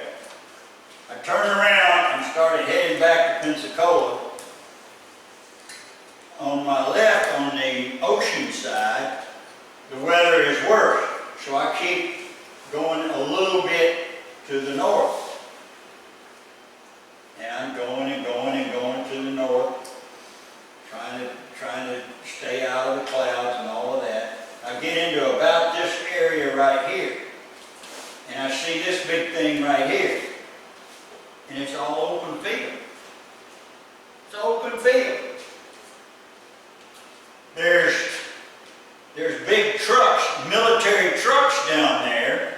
I turned around and started heading back to Pensacola. On my left, on the ocean side, the weather is worse. So I keep going a little bit to the north. And I'm going and going and going to the north, trying to stay out of the clouds and all of that. I get into about this area right here. And I see this big thing right here. And it's all open field. It's open field. There's big trucks, military trucks down there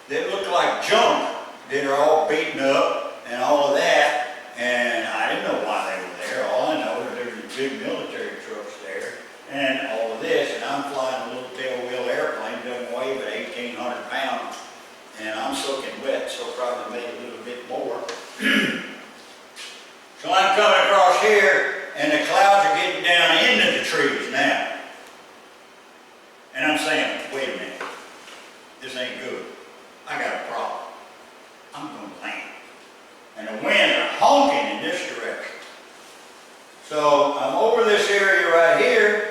that look like junk, that are all beaten up and all of that. And I didn't know why they were there. All I know is there's big military trucks there and all of this. And I'm flying a little tailwheel airplane, doesn't weigh but 1,800 pounds. And I'm soaking wet, so probably maybe a little bit more. So I'm coming across here, and the clouds are getting down into the trees now. And I'm saying, wait a minute, this ain't good. I got a problem. I'm going to land. And the winds are honking in this direction. So I'm over this area right here.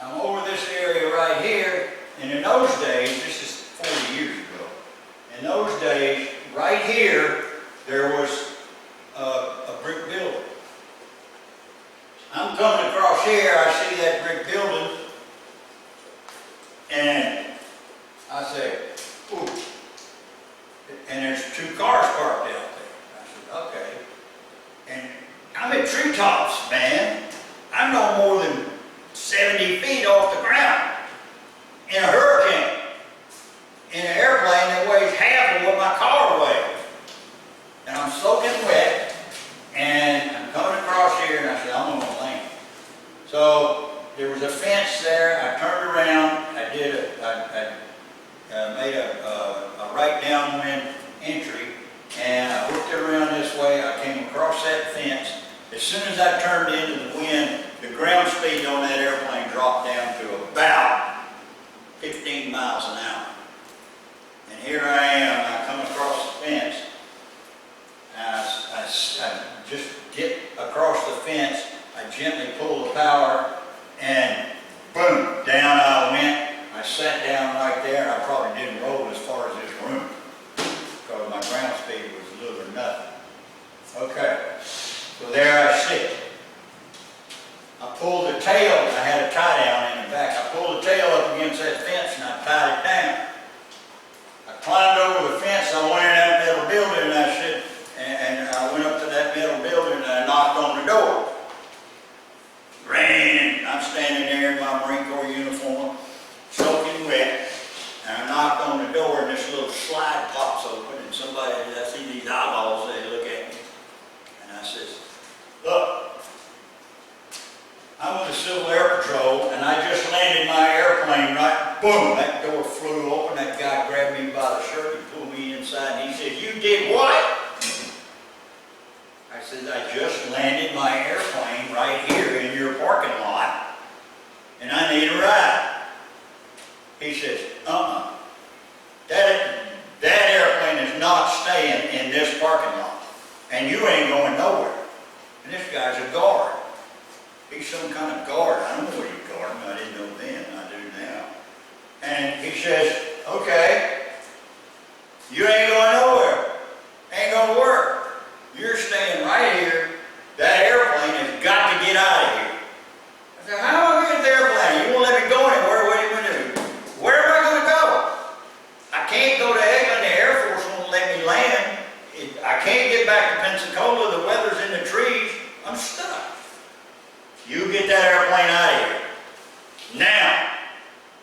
I'm over this area right here, and in those days, this is 40 years ago, in those days, right here, there was a brick building. I'm coming across here, I see that brick building, and I say, ooh, and there's two cars parked out there. I said, okay. And I'm at treetops, man. I'm no more than 70 feet off the ground in a hurricane, in an airplane that weighs half of what my car weighs. And I'm soaking wet, and I'm coming across here, and I said, I'm going to land. So there was a fence there. I turned around. I made a right downwind entry, and I worked it around this way. I came across that fence. As soon as I turned into the wind, the ground speed on that airplane dropped down to about 15 miles an hour. And here I am, I come across the fence. I just get across the fence, I gently pull the power, and boom, down I went. I sat down right there, and I probably didn't roll as far as this room, because my ground speed was little or nothing. Okay, so there I sit. I pulled the tail, I had a tie down in the back. I pulled the tail up against that fence and I tied it down. I climbed over the fence, I went in that metal building and I said, and I went up to that metal building and I knocked on the door. Rain, I'm standing there in my Marine Corps uniform, soaking wet, and I knocked on the door and this little slide pops open and somebody, I see these eyeballs, they look at me. And I says, look, I'm with the Civil Air Patrol, and I just landed my airplane right, boom, that door flew open, that guy grabbed me by the shirt and pulled me inside, and he said, you did what? I said, I just landed my airplane right here in your parking lot, and I need a ride. He says, that airplane is not staying in this parking lot, and you ain't going nowhere. And this guy's a guard. He's some kind of guard. I don't know what he's guarding. I didn't know then. I do now. And he says, okay, you ain't going nowhere. Ain't going to work. You're staying right here. That airplane has got to get out of here. I said, how am I going to get the airplane? You won't let me go anywhere. What are you going to do? Where am I going to go? I can't go to Eglin. The Air Force won't let me land. I can't get back to Pensacola. The weather's in the trees. I'm stuck. You get that airplane out of here. Now,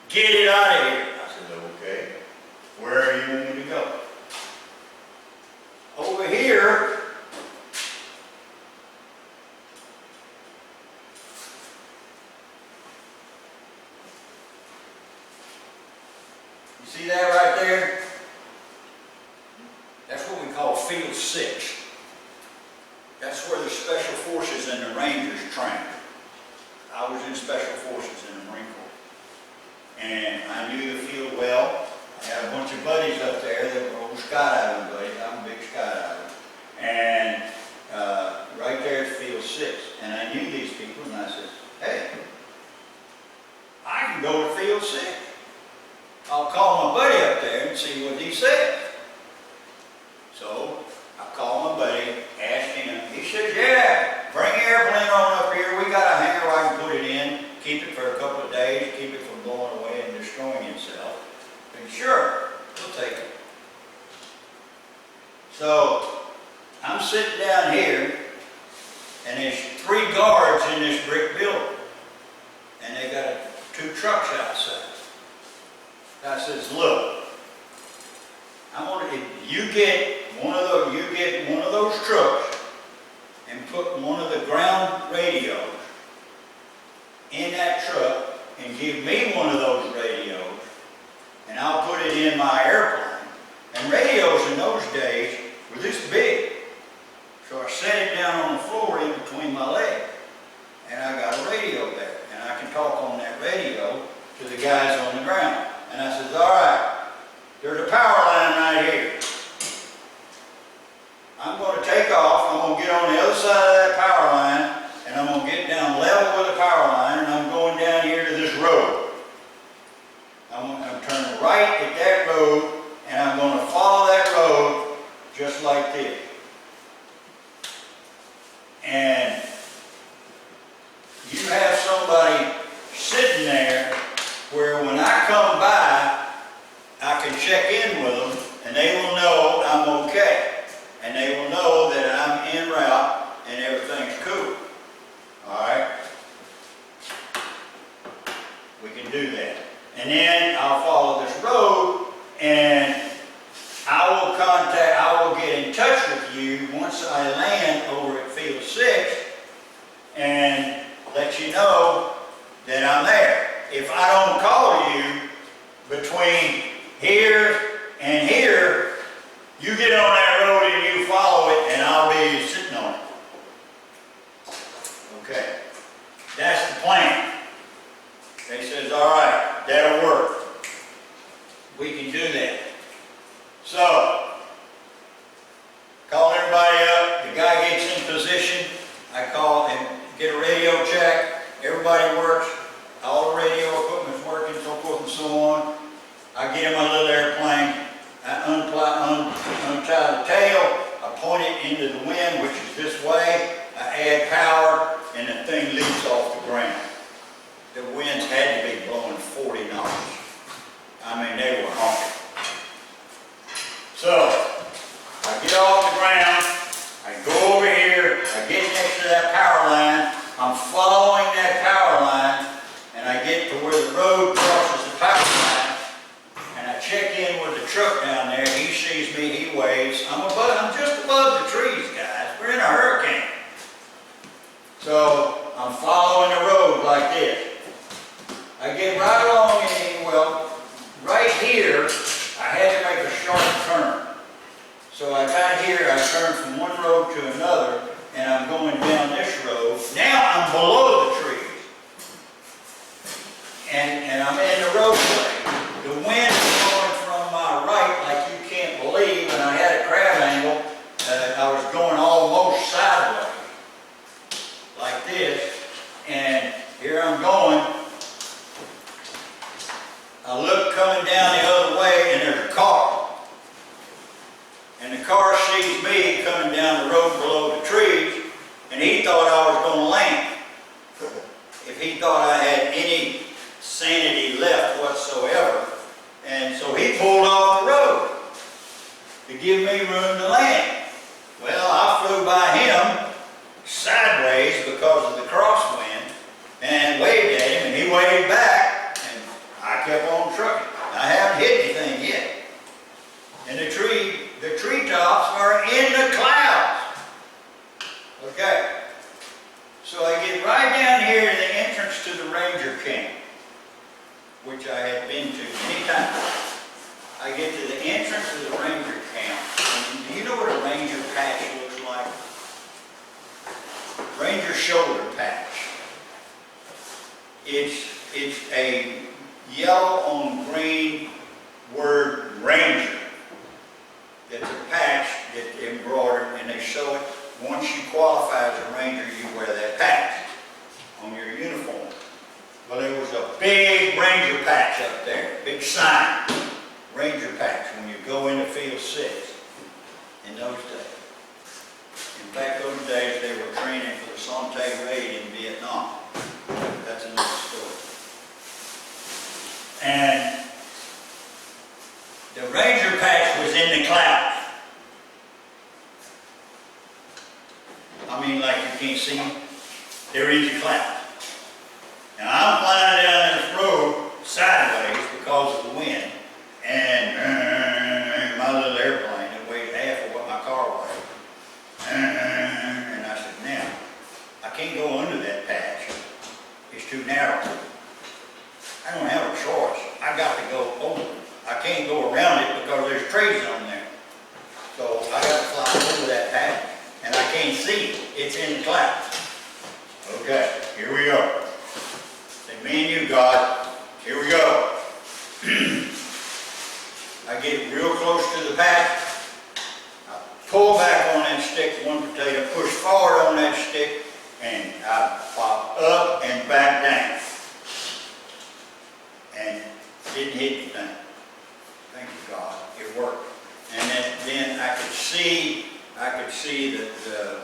get it out of here. I said, okay. Where are you want me to go? Over here. You see that right there? That's what we call Field 6. That's where the Special Forces and the Rangers train. I was in Special Forces in the Marine Corps. And I knew the field well. I had a bunch of buddies up there that were old skydiving buddies. I'm a big skydiver. And right there at Field 6. And I knew these people and I said, hey, I can go to Field 6. I'll call my buddy up there and see what he says. So I called my buddy, asked him. He said, yeah, bring the airplane on up here. We got a hangar where I can put it in, keep it for a couple of days, keep it from blowing away and destroying itself. And sure, we'll take it. So I'm sitting down here, and there's 3 guards in this brick building, and they got 2 trucks outside. I says, look, I want to, you get one of those trucks and put one of the ground radios in that truck and give me one of those radios, and I'll put it in my airplane. And radios in those days were this big. So I set it down on the floor in between my legs, and I got a radio there, and I can talk on that radio to the guys on the ground. And I says, all right, there's a power line right here. I'm going to take off, I'm going to get on the other side of that power line, and I'm going to get down level with the power line, and I'm going down here to this road. I'm going to turn right at that road, and I'm going to follow that road just like this. And you have somebody sitting there where when I come by, I can check in with them, and they will know I'm okay. And they will know that I'm en route and everything's cool. Alright? We can do that. And then I'll follow this road, and I will get in touch with you once I land over at Field 6 and let you know that I'm there. If I don't call you between here and here, you get on that road and you follow it, and I'll be sitting on it. Okay, that's the plan. They says, all right, that'll work. We can do that. So, call everybody up, the guy gets in position, I call and get a radio check, everybody works, all the radio equipment's working, so forth and so on. I get him a little airplane, I untie the tail, I point it into the wind, which is this way, I add power, and the thing leaps off the ground. The winds had to be blowing 40 knots. I mean, they were honking. So, I get off the ground, I go over here, I get next to that power line, I'm following that power line, and I get to where the road crosses the power line, and I check in with the truck down there, he sees me, he waves, I'm just above the trees, guys, we're in a hurricane. So, I'm following the road like this. I get right along in, well, right here, I had to make a sharp turn. So I got here, I turned from one road to another, and I'm going down this road. Now I'm below the trees. And I'm in the roadway. The wind is blowing from my right like you can't believe, and I had a crab angle. I was going almost sideways, like this, and here I'm going. I look coming down the other way, and there's a car. And the car sees me coming down the road below the trees, and he thought I was going to land. If he thought I had any sanity left whatsoever. And so he pulled off the road to give me room to land. Well, I flew by him sideways because of the crosswind and waved at him, and he waved back, and I kept on trucking. I haven't hit anything yet. And the treetops are in the clouds. Okay. So I get right down here to the entrance to the ranger camp, which I had been to many times. I get to the entrance of the ranger camp. And do you know what a ranger patch looks like? Ranger shoulder patch. It's a yellow on green word ranger. It's a patch that's embroidered, and they show it. Once you qualify as a ranger, you wear that patch on your uniform. Well, there was a big ranger patch up there, big sign, ranger patch, when you go into Field 6 in those days. In fact, those days they were training for the Sante raid in Vietnam. That's another story. And the ranger patch was in the clouds. I mean, like you can't see them. They're in the clouds. Now I'm flying down this road sideways because of the wind, and my little airplane that weighs half of what my car weighs. And I said, now, I can't go under that patch. It's too narrow. I don't have a choice. I got to go over it. I can't go around it because there's trees on there. So I got to fly over that patch, and I can't see it. It's in the clouds. Okay, here we go. Say, me and you, God, here we go. I get real close to the patch. I pull back on that stick, one potato, push forward on that stick, and I pop up and back down. And didn't hit anything. Thank you, God. It worked. And then I could see the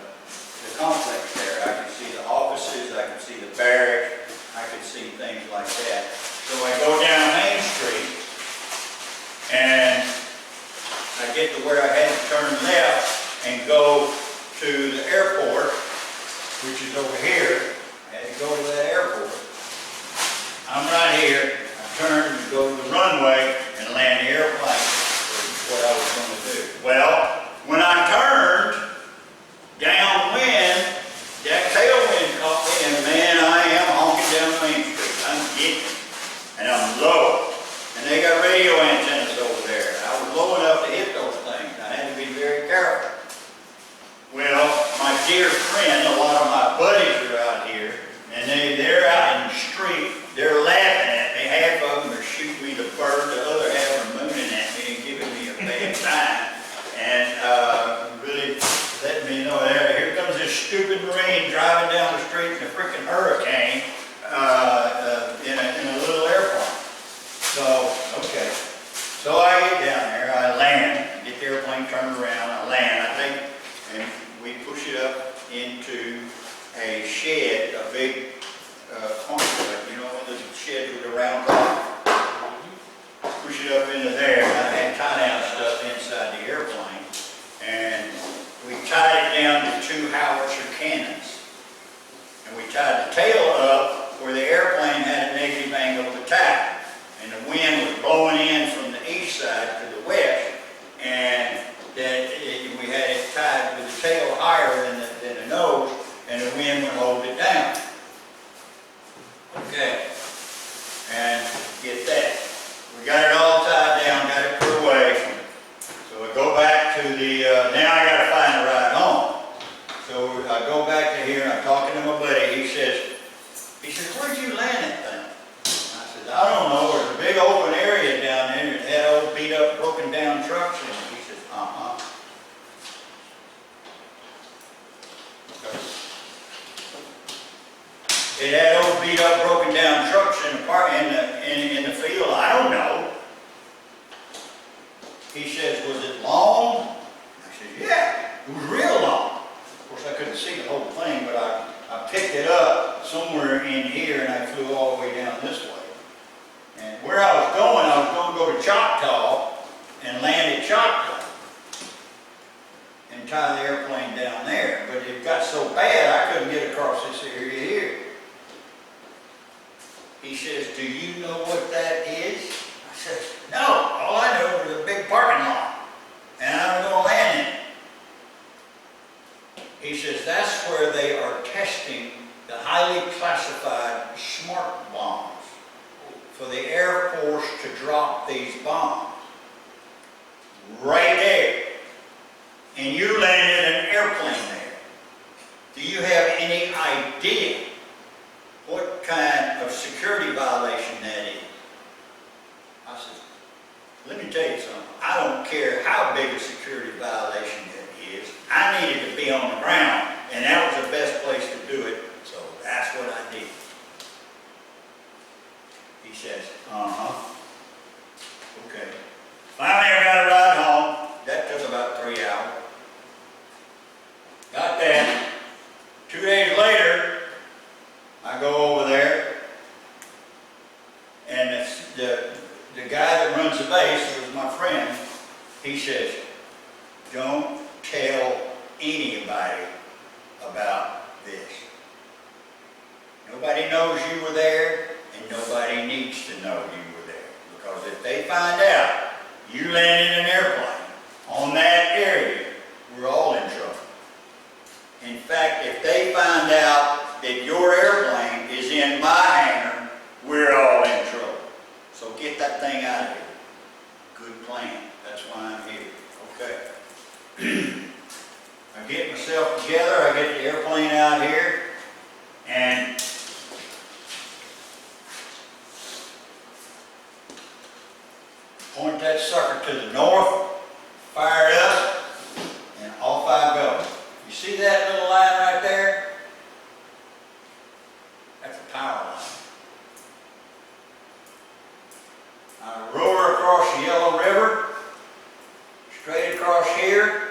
complex there. I could see the offices, I could see the barracks, I could see things like that. So I go down Main Street, and I get to where I had to turn left and go to the airport, which is over here. I had to go to that airport. I'm right here. I turn and go to the runway and land the airplane. Was what I was going to do. Well, when I turned downwind, that tailwind caught me, and man, I am honking down Main Street. I'm getting it. And I'm low. And they got radio antennas over there. I was low enough to hit those things. I had to be very careful. Well, my dear friend, a lot of my buddies are out here. freaking hurricane in a little airplane. So, okay. So I get down there, I land, get the airplane turned around, I land, I take, and we push it up into a shed, a big corner, you know, one of those sheds with a round top. Push it up into there, and I had tie-down stuff inside the airplane, and we tied it down to 2 howitzer cannons. And we tied the tail up where the airplane had a negative angle of attack. And the wind was blowing in from the east side to the west, and we had it tied with the tail higher than the nose, and the wind would hold it down. Okay, and get that. We got it all tied down, got it put away. So we go back to the, now I got to find a ride home. So I go back to here, and I'm talking to my buddy. He says, where'd you land that thing? I said, I don't know. There's a big open area down there. It had old beat up, broken down trucks in it. He says, It had old beat up, broken down trucks in the field. I don't know. He says, was it long? I said, yeah, it was real long. Of course, I couldn't see the whole thing, but I picked it up somewhere in here, and I flew all the way down this way. And where I was going to go to Choctaw and land at Choctaw and tie the airplane down there. But it got so bad, I couldn't get across this area here. He says, do you know what that is? I said, no, all I know is a big parking lot, and I'm going to land in it. He says, that's where they are testing the highly classified smart bombs for the Air Force to drop these bombs. Right there. And you landed an airplane there. Do you have any idea what kind of security violation that is? I said, let me tell you something. I don't care how big a security violation that is. I needed to be on the ground, and that was the best place to do it, so that's what I did. He says, okay. Finally, I got a ride home. That took about 3 hours. Got that. 2 days later, I go over there, and the guy that runs the base, who was my friend, he says, don't tell anybody about this. Nobody knows you were there, and nobody needs to know you were there. Because if they find out you landed an airplane on that area, we're all in trouble. In fact, if they find out that your airplane is in my hangar, we're all in trouble. So get that thing out of here. Good plan. That's why I'm here. Okay. I get myself together. I get the airplane out here, and point that sucker to the north, fire it up, and off I go. You see that little line right there? That's a power line. I roar across the Yellow River, straight across here.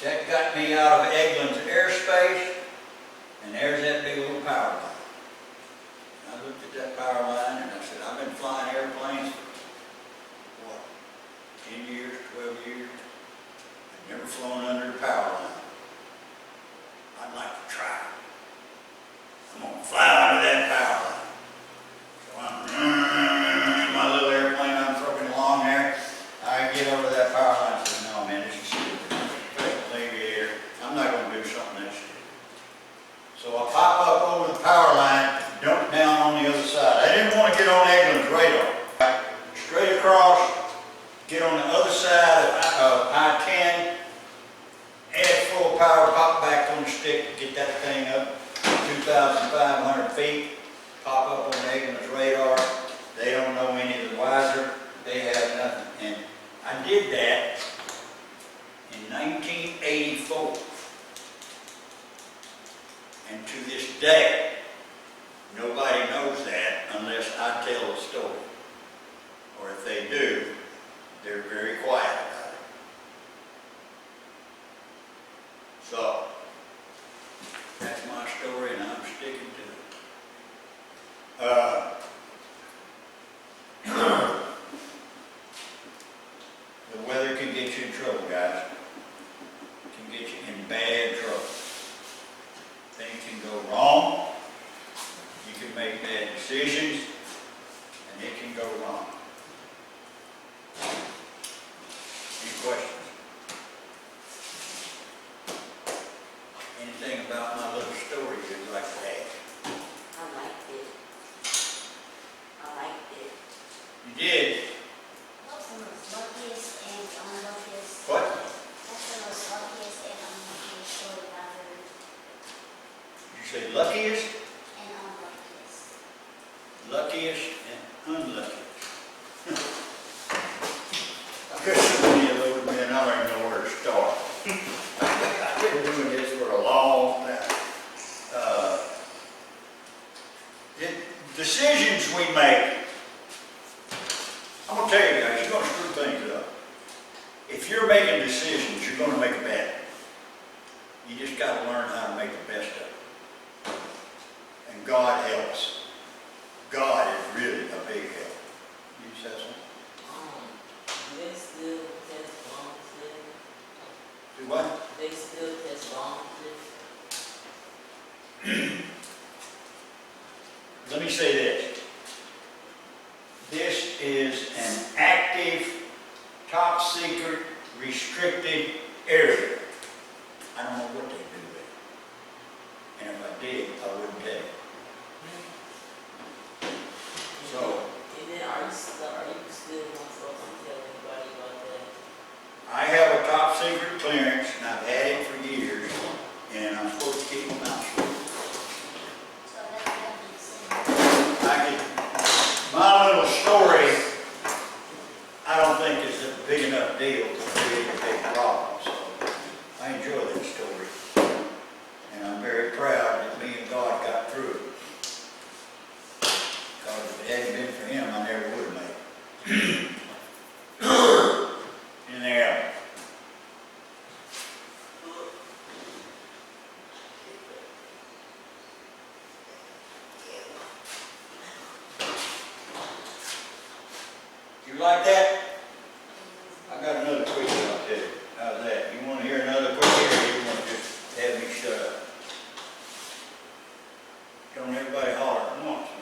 That got me out of Eglin's airspace, and there's that big little power line. I looked at that power line and I said, I've been flying airplanes for, what, 10 years, 12 years? I've never flown under a power line. I'd like to try. I'm going to fly under that power line. So I'm my little airplane, I'm trucking along there. I get over that power line and say, no man, this is stupid. Aviator. I'm not going to do something that stupid. So I pop up over the power line, dump down on the other side. I didn't want to get on Eglin's radar. Straight across, get on the other side of I-10, add full power, pop back on the stick to get that thing up 2,500 feet, pop up on Eglin's radar. They don't know any of the wiser. They have nothing. And I did that in 1984. And to to this day, nobody knows that unless I tell the story. Or if they do, they're very quiet about it. So, that's my story and I'm sticking to it. The weather can get you in trouble, guys. It can get you in bad trouble. Things can go wrong. You can make bad decisions, and it can go wrong. Any questions? Anything about my little story you'd like to add? I liked it. I liked it. You did? What's the most luckiest and unluckiest? What? That's the most luckiest and unluckiest story I've heard. You say luckiest, And unluckiest. luckiest, and unluckiest. I couldn't be a little bit, I don't even know where to start. I've been doing this for a long time. Decisions we make, I'm going to tell you guys, you're going to screw things up. If you're making decisions, you're going to make a bad one. You just got to learn how to make the best of it. And God helps. God is really a big help. You said something? They still test bombs there. Do what? They still test bombs there. Let me say this. This is an active, top secret, restricted area. I don't know what they do with it. And if I did, I wouldn't tell you. So, And then are you still not supposed to tell anybody about that? I have a top secret clearance, and I've had it for years, and I'm supposed to keep my mouth shut. So that's definitely the same. I can, my little story, I don't think is a big enough deal to create a big problem. So I enjoy that story. And I'm very proud that me and God got through it. Because if it hadn't been for him, I never would have made it. Anything else? You like that? I got another quick one I'll tell you. How's that? You want to hear another quick one, or you want to just have me shut up? Don't everybody holler at once, man.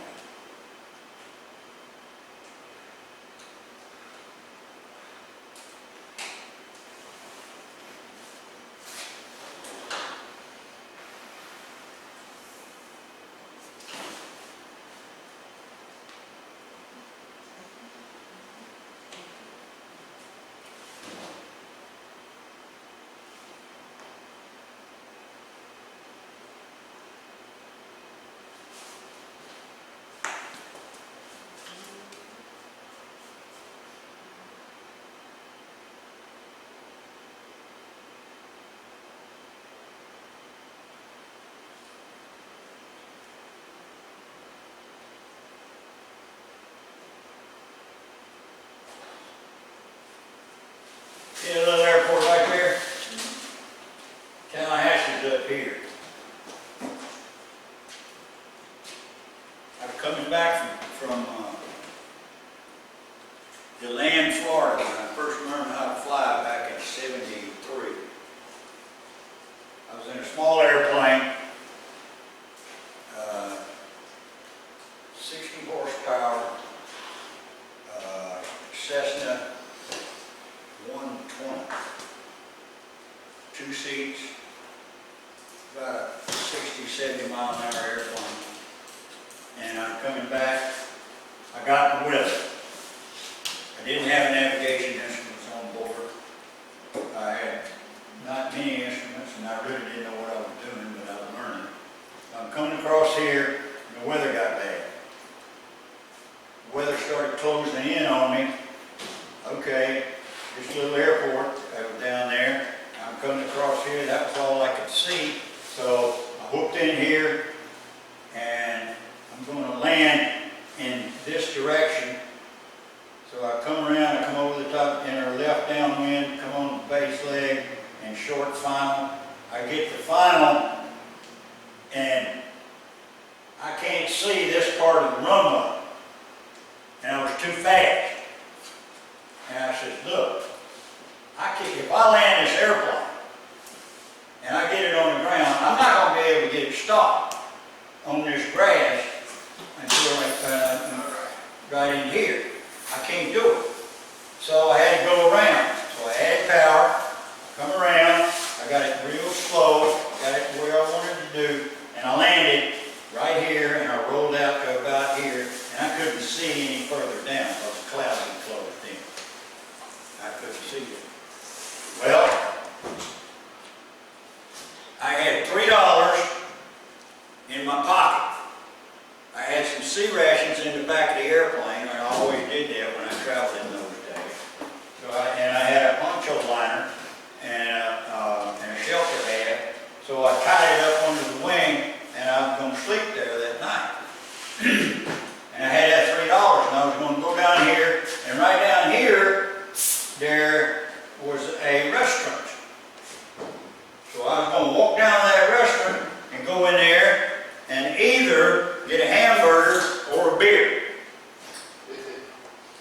See a little airport right there? Tallahassee's up here. I was coming back from DeLand, Florida, when I first learned how to fly back in '73. I was in a small airplane, 60 horsepower, Cessna 120. 2 seats, about a 60, 70 mile an hour airplane. And I'm coming back, I got in the weather. I didn't have navigation instruments on board. I had not many instruments, and I really didn't know what I was doing, but I was learning. I'm coming across here, and the weather got bad. The weather started closing in on me. Okay, this little airport that was down there, I'm coming across here, that was all I could see. So I whooped in here, see this part of the runway. And I was too fast. And I said, look, if I land this airplane and I get it on the ground, I'm not going to be able to get it stopped on this grass until right in here. I can't do it. So I had to go around. So I added power, come around, I got it real slow, got it where I wanted to do, and I landed right here and I rolled out to about here, and I couldn't see any further down because the clouds had closed in. I couldn't see it. Well, I had $3 in my pocket. I had some sea rations in the back of the airplane, and I always did that when I traveled in those days. So and I had a poncho liner and a shelter bag, so I tied it up under the wing, and I was going to sleep there that night. And I had that $3, and I was going to go down here, and right down here, there was a restaurant. So I was going to walk down to that restaurant and go in there and either get a hamburger or a beer.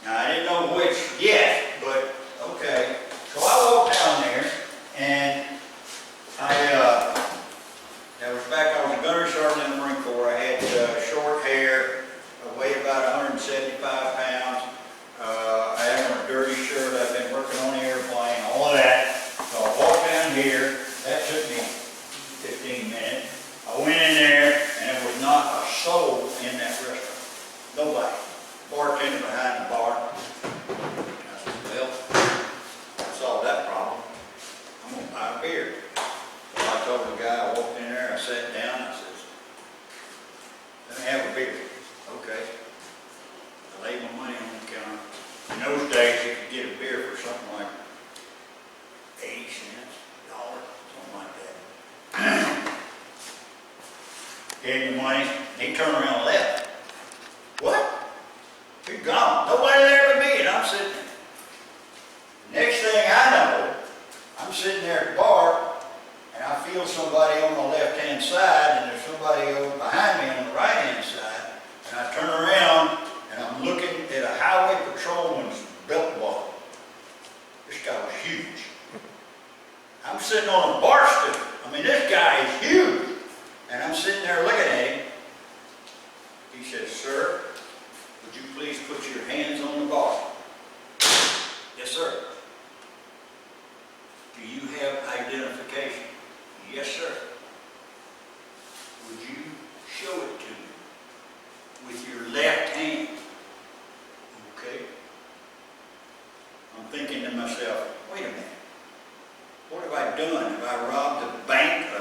Now, I didn't know which yet, but okay. So I walked down there, and that was back, I was a gunnery sergeant in the Marine Corps. I had short hair, I weighed about 175 pounds. I had on a dirty shirt, I'd been working on the airplane, all of that. So I walked down here, that took me 15 minutes. I went in there, and there was not a soul in that restaurant. Nobody. Bartender behind the bar. I said, well, I solved that problem. I'm going to buy a beer. So I told the guy, I walked in there, I sat down, I said, let me have a beer. Okay. I laid my money on the counter. In those days, you could get a beer for something like 80 cents, $1, something like that. Gave him the money, he turned around and left. What? You're gone. Nobody there but me, and I'm sitting there. Next thing I know, I'm sitting there at the bar, and I feel somebody on the left-hand side, and there's somebody over behind me on the right-hand side, and I turn around, and I'm looking at a highway patrolman's belt buckle. This guy was huge. I'm sitting on a bar stool. I mean, this guy is huge. And I'm sitting there looking at him. He says, sir, would you please put your hands on the bar? Yes, sir. Do you have identification? Yes, sir. Would you show it to me with your left hand? Okay. I'm thinking to myself, wait a minute. What have I done? Have I robbed a bank or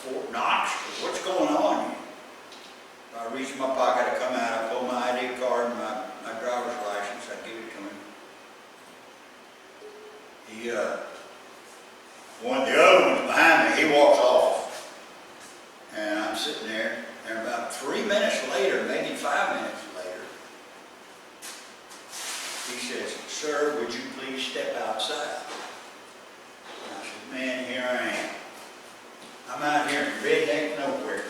Fort Knox? What's going on here? I reach in my pocket, I come out, I pull my ID card and my driver's license, I give it to him. The other one's behind me, he walks off. And I'm sitting there, and about 3 minutes later, maybe 5 minutes later, he says, sir, would you please step outside? And I said, man, here I am. I'm out here in redneck nowhere.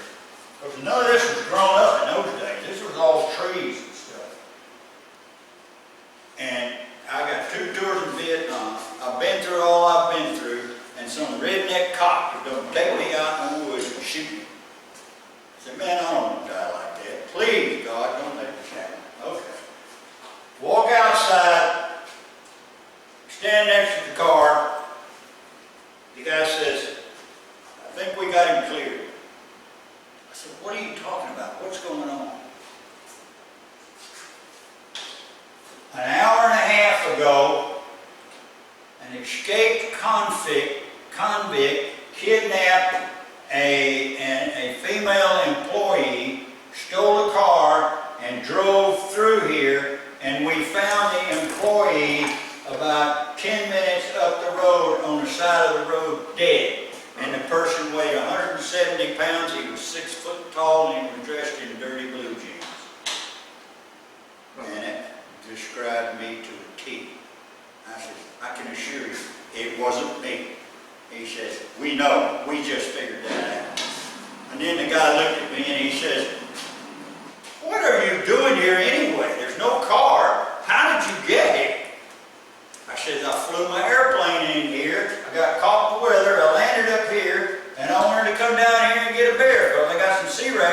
Because none of this was grown up in those days. This was all trees and stuff. And I got 2 tours in Vietnam. I've been through all I've been through. And some redneck cop was going to take me out in the woods and shoot me. I said, man, I don't want to die like that. Please, God, don't let this happen. Okay. Walk outside. Stand next to the car. The guy says, I think we got him cleared. I said, what are you talking about? What's going on? An hour and a half ago, an escaped convict kidnapped a female employee, stole a car, and drove through here, and we found the employee about 10 minutes up the road on the side of the road dead. And the person weighed 170 pounds, he was 6 foot tall, and he was dressed in dirty blue jeans. And it described me to a T. I said, I can assure you, it wasn't me. He says, we know, we just figured that out. And then the guy looked at me and he says,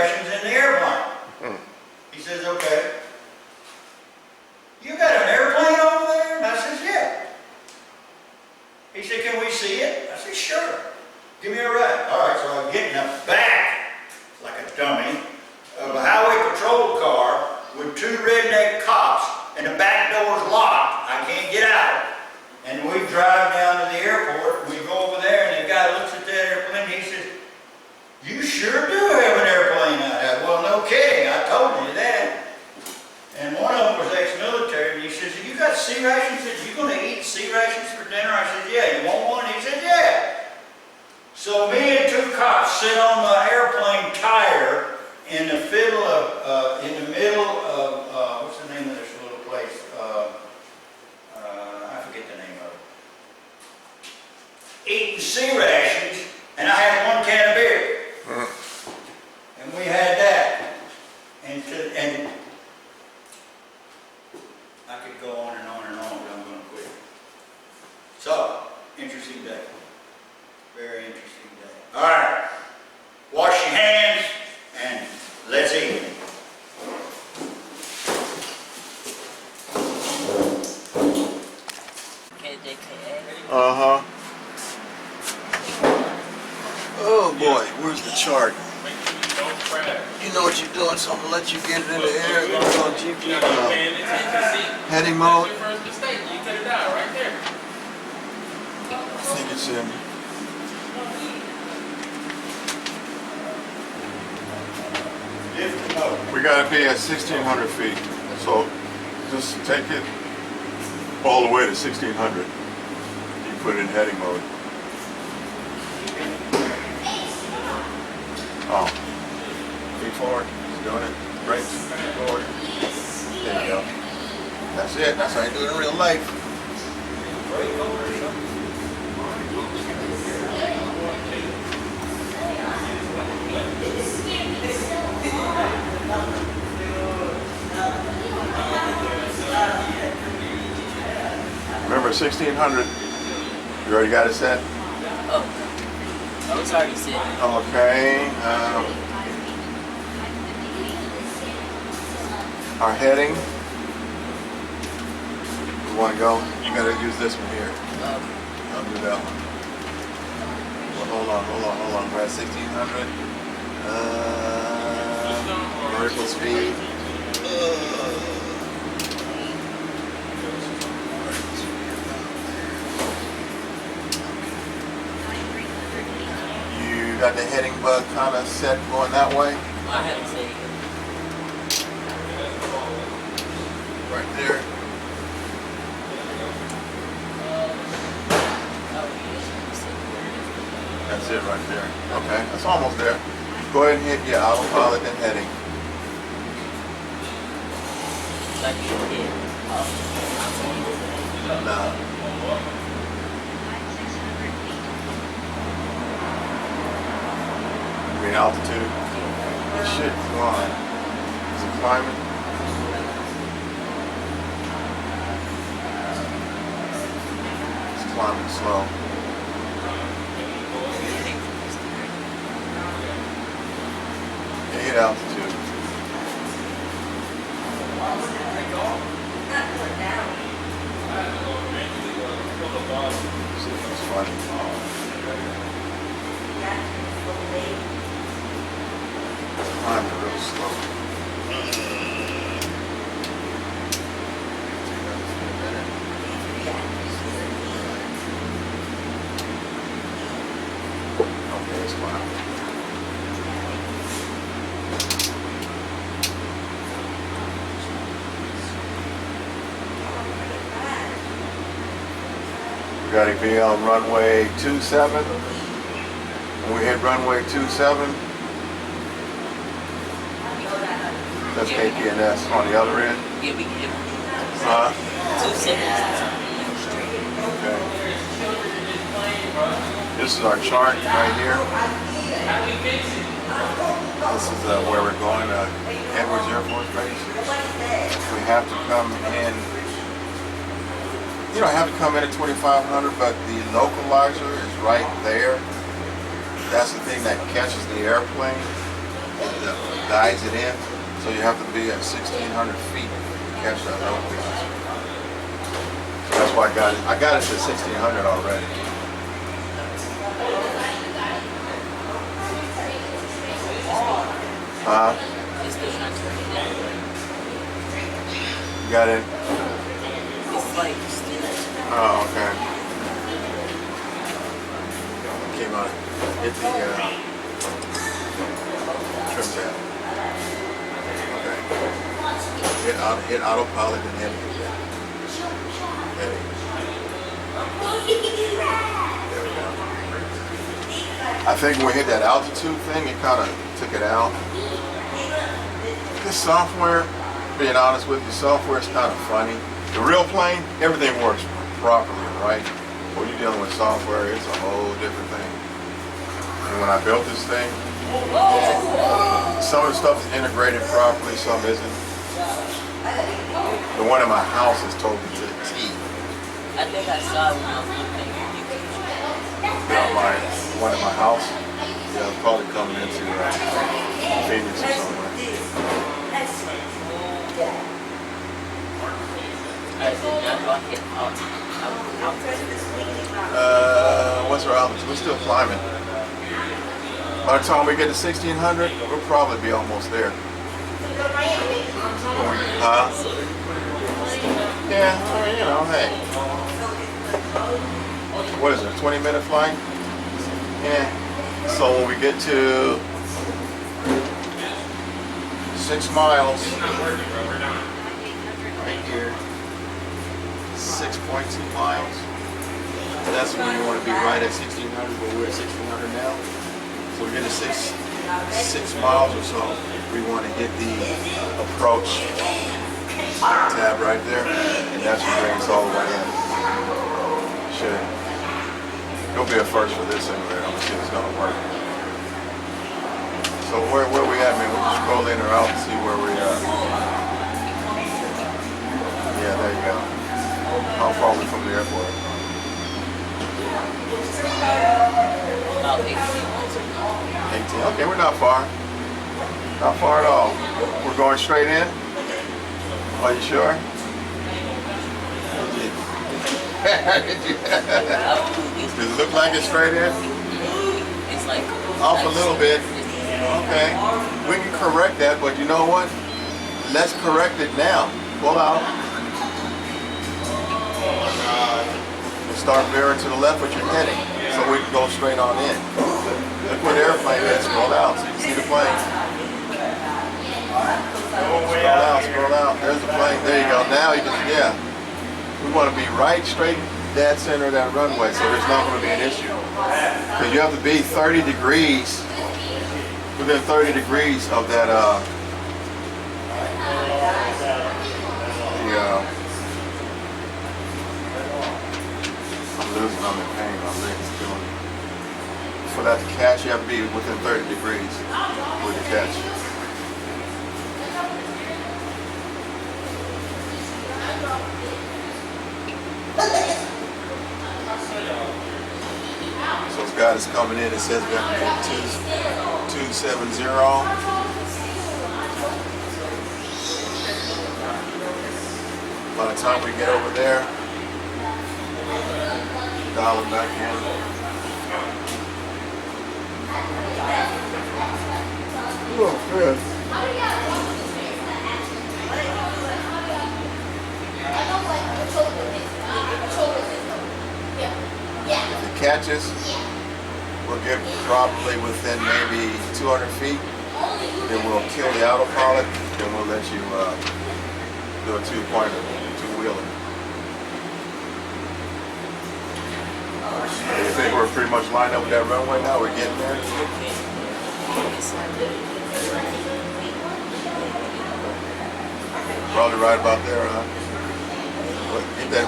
rations in the airplane. He says, okay. You got an airplane over there? And I says, yeah. He said, can we see it? I said, sure. Give me a ride. All right, so I'm getting in the back, like a dummy, of a highway patrol car with two redneck cops, and the back door's locked. I can't get out. And we drive down to the airport. We go over there, and the guy looks at that airplane, and he says, you sure do have an airplane out there. Well, no kidding. I told you that. And one of them was ex-military, and he says, you got sea rations? He said, you going to eat sea rations for dinner? I said, yeah. You want one? He said, yeah. So me and two cops sit on the airplane tire in the middle of, what's the name of this little place? I forget the name of it. Eating sea rations, and I had one can of beer. And we had that. And I could go on and on and on, but I'm going to quit. So, interesting day. Very interesting day. All right. Wash your hands and let's eat. Uh-huh. Oh boy, where's the chart? You know what you're doing, so I'm gonna let you get it in the air. Heading mode. I think it's in. We gotta be at 1,600 feet, so just take it all the way to 1,600. You put it in heading mode. Oh. Feet forward. Just doing it. Brakes. Feet forward. There you go. That's it. That's how you do it in real life. Remember 1,600. You already got it set? Oh, it's already set. Okay. Our heading. You want to go? You got to use this one here. I'll do that one. Well, hold on. We're at 1,600. Vertical speed. You got the heading bug kind of set going that way? I haven't seen it. Right there. That's it right there. Okay, that's almost there. Go ahead and hit your autopilot and heading. Like you did. No. Green altitude. This shit, come on. Is it climbing? It's climbing slow. Hit altitude. See if it's funny. Climbing real slow. Okay, it's climbing. We gotta be on runway 27. When we hit runway 27, that's KPNS on the other end. Yeah, we can. 2 seconds. Okay. This is our chart right here. This is where we're going, Edwards Air Force Base. We have to come in. You don't have to come in at 2,500, but the localizer is right there. That's the thing that catches the airplane. guides it in. So you have to be at 1,600 feet to catch that equalizer. So that's why I got it to 1,600 already. It's still not turning down. You got it? It's like still. Oh, okay. Came out, hit the trim tab. Okay. Hit autopilot and hit it. There we go. I think when we hit that altitude thing, it kind of took it out. This software, being honest with you, software is kind of funny. The real plane, everything works properly, right? When you're dealing with software, it's a whole different thing. And when I built this thing, some of the stuff is integrated properly, some isn't. The one in my house is totally to the T. I think I saw it when I was looking at YouTube. The one in my house, yeah, it's probably coming into Phoenix or somewhere. What's our altitude? We're still climbing. By the time we get to 1,600, we'll probably be almost there. Yeah, I mean, you know, hey. What is it, a 20-minute flight? Yeah. So when we get to 6 miles, right here, 6.2 miles. That's where you want to be, right at 1,600, but we're at 1,600 now. So we get to 6 miles or so, we want to hit the approach tab right there, and that's what brings us all the way in. It'll be a first for this anyway. I'm gonna see if it's gonna work. So where we at, man? We'll just scroll in or out and see where we are. Yeah, there you go. How far are we from the airport? About 18. 18. Okay, we're not far. Not far at all. We're going straight in? Are you sure? Does it look like it's straight in? It's like Off a little bit. Okay. We can correct that, but you know what? Let's correct it now. Pull out. We'll start veering to the left with your heading, so we can go straight on in. Look where the airplane is. Scroll out so you can see the plane. Scroll out. There's the plane. There you go. Now you can, yeah. We want to be right straight dead center of that runway, so there's not going to be an issue. Because you have to be 30 degrees, within 30 degrees of that, I'm losing, I'm in pain, my legs killing me. For that to catch, you have to be within 30 degrees with the catch. So this guy is coming in, it says we have to go 270. By the time we get over there, dial it back in. Oh, good. If it catches, we'll get probably within maybe 200 feet. Then we'll kill the autopilot. Then we'll let you do a two-pointer, two-wheeler. You think we're pretty much lined up with that runway now? We're getting there? Probably right about there, huh? Get the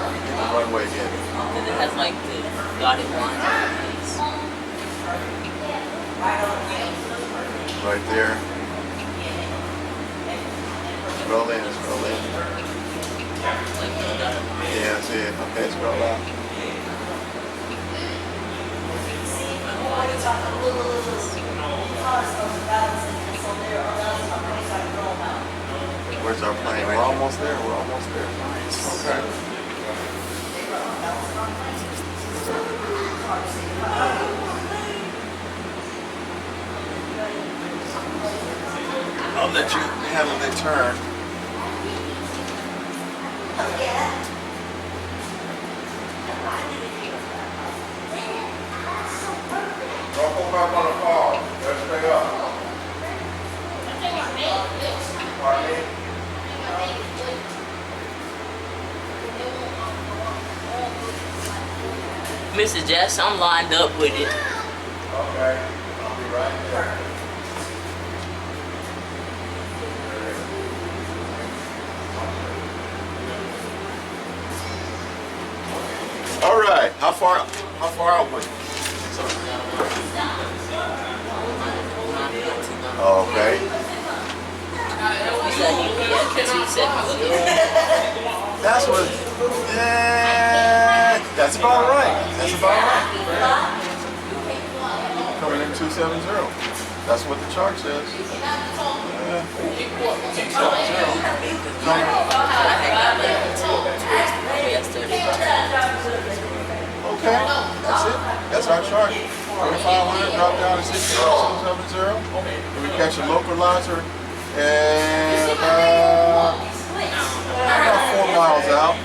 runway again. Because it has like the dotted lines on the face. Right there. Scroll in, scroll in. Yeah, that's it. Okay, scroll out. Where's our plane? We're almost there. We're almost there. Okay. I'll let you handle the turn. Don't pull back on the car. Let's stay up. Pardon me? Mr. Jess, I'm lined up with it. Okay. I'll be right there. All right. How far out was it? Okay. You said you be at 270. That's what. Yeah. That's about right. That's about right. Coming in 270. That's what the chart says. Yeah. 270. Okay. That's it. That's our chart. 2,500 drop down to 6,270. And we catch a localizer and about 4 miles out.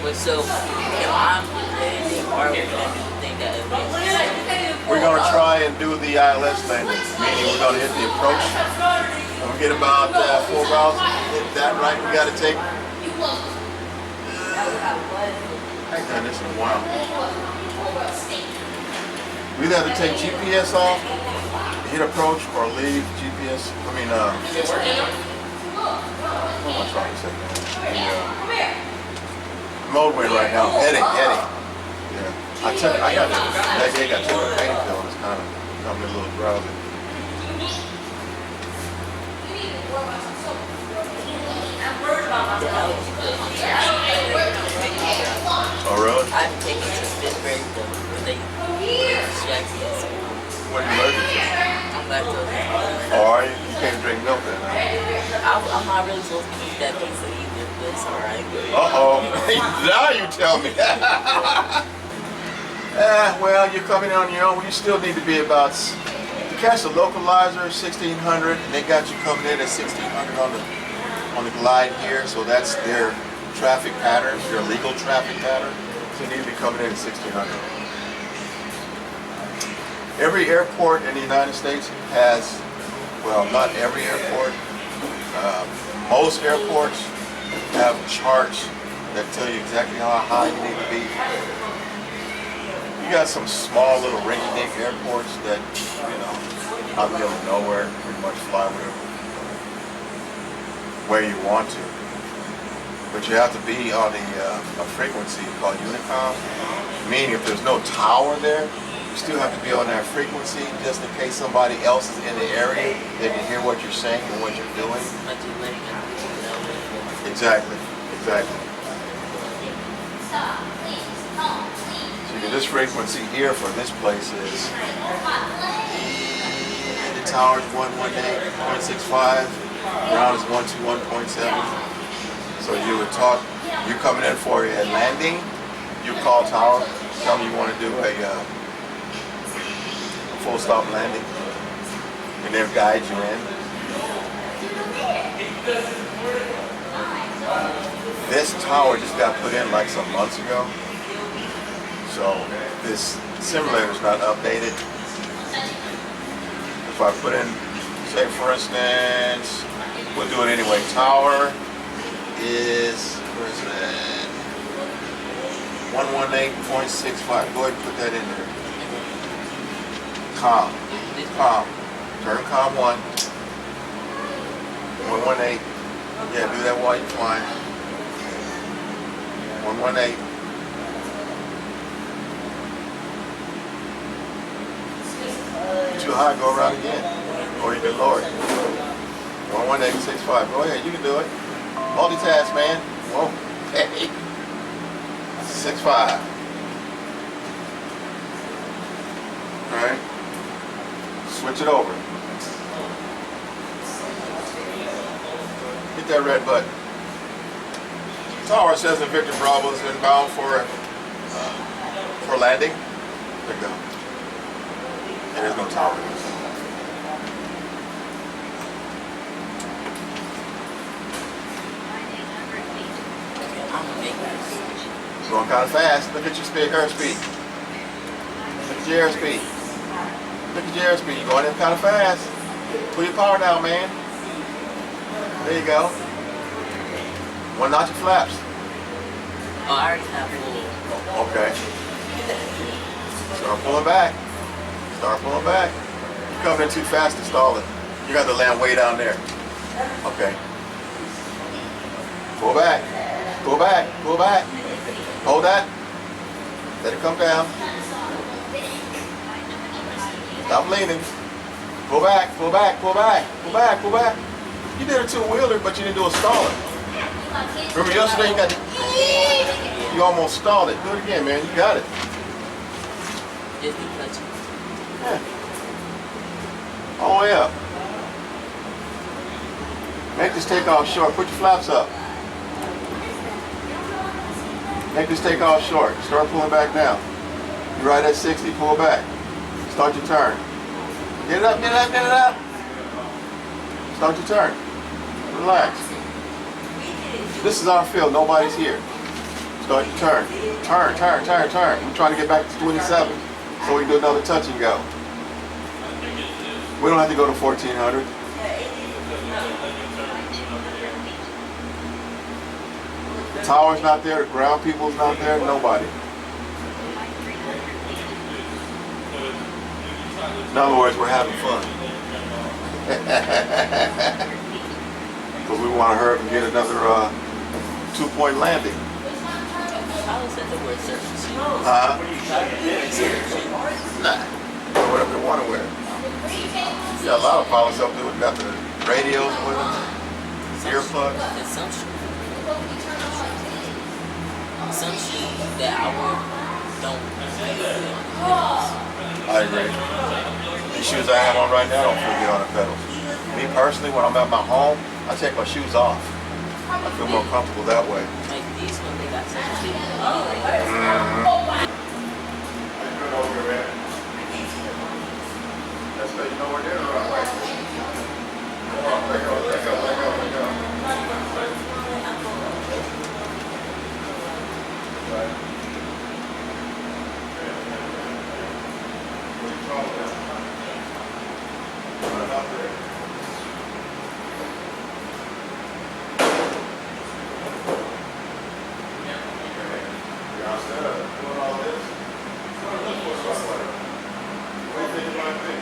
But so, am I anything or would you think that We're going to try and do the ILS landing, meaning we're going to hit the approach. When we get about 4 miles, hit that right, we got to take. And this is wild. We either have to take GPS off, hit approach, or leave GPS. I mean, what am I trying to say? Mode wind right now. Heading. Yeah. I got that day got took a pain pill and it's kind of got me a little drowsy. Oh really? I'm taking some Pittsburgh though. They distract me. What are you allergic to? I'm lactose. Oh, are you? You can't drink milk then, huh? I'm not really supposed to keep that pizza either, but it's alright. Uh-oh. Now you tell me. Well, you're coming on your own. You still need to be about, to catch the localizer, 1,600, and they got you coming in at 1,600 on the glide here, so that's their traffic pattern, their legal traffic pattern. So you need to be coming in at 1,600. Every airport in the United States has, well, not every airport, most airports have charts that tell you exactly how high you need to be. You got some small little rinky-dink airports that, you know, out in the middle of nowhere, pretty much fly where you want to. But you have to be on a frequency called Unicom, meaning if there's no tower there, you still have to be on that frequency just in case somebody else is in the area, they can hear what you're saying and what you're doing. Exactly. So this frequency here for this place is, the tower is 118.65, ground is 121.7. So you would talk, you coming in for a landing, you call tower, tell them you want to do a full stop landing, and they'll guide you in. This tower just got put in like some months ago, so this simulator is not updated. If I put in, say for instance, we'll do it anyway, tower is, where is that? 118.65, go ahead and put that in there. Com, turn com 1, 118, yeah, do that while you're flying. 118. Too high, go around again, or you can lower it. 118.65, go ahead, you can do it. Multitask, man. Whoa. Hey. 6.5. Alright. Switch it over. that red button. Tower says that Victor Bravo is inbound for landing. There you go. And there's no tower. I'm gonna make this. Going kind of fast. Look at your speed, airspeed. Look at your airspeed. Look at your airspeed. You're going in kind of fast. Put your power down, man. There you go. One notch your flaps. Oh, I already have full. Okay. Start pulling back. Start pulling back. You're coming in too fast to stall it. You got to land way down there. Okay. Pull back. Pull back. Pull back. Hold that. Let it come down. Stop leaning. Pull back. Pull back. Pull back. Pull back. Pull back. You did a two-wheeler, but you didn't do a staller. Remember yesterday you almost stalled it. Do it again, man. You got it. Just be touching. Yeah. All the way up. Make this takeoff short. Put your flaps up. Make this takeoff short. Start pulling back down. You're right at 60. Pull back. Start your turn. Get it up, get it up, get it up. Start your turn. Relax. This is our field. Nobody's here. Start your turn. Turn, turn, turn, turn. I'm trying to get back to 27 so we can do another touch and go. We don't have to go to 1400. The tower's not there. The ground people's not there. Nobody. In other words, we're having fun. Because we want to hurry up and get another 2-point landing. I was at the word surface. Nah. Whatever they want to wear. You got a lot of pilots up there. We got the radios with them, earplugs. There's some shoes that I wear don't I agree. The shoes I have on right now don't feel good on the pedals. Me personally, when I'm at my home, I take my shoes off. I feel more comfortable that way. like these when they got some shoes. That's good. You know we're doing the right way. Come on, let go, let go, let go, let go. Right. What are you talking about? Right up there. You're instead of doing all this, what do you look for somewhere? What do you think you might be?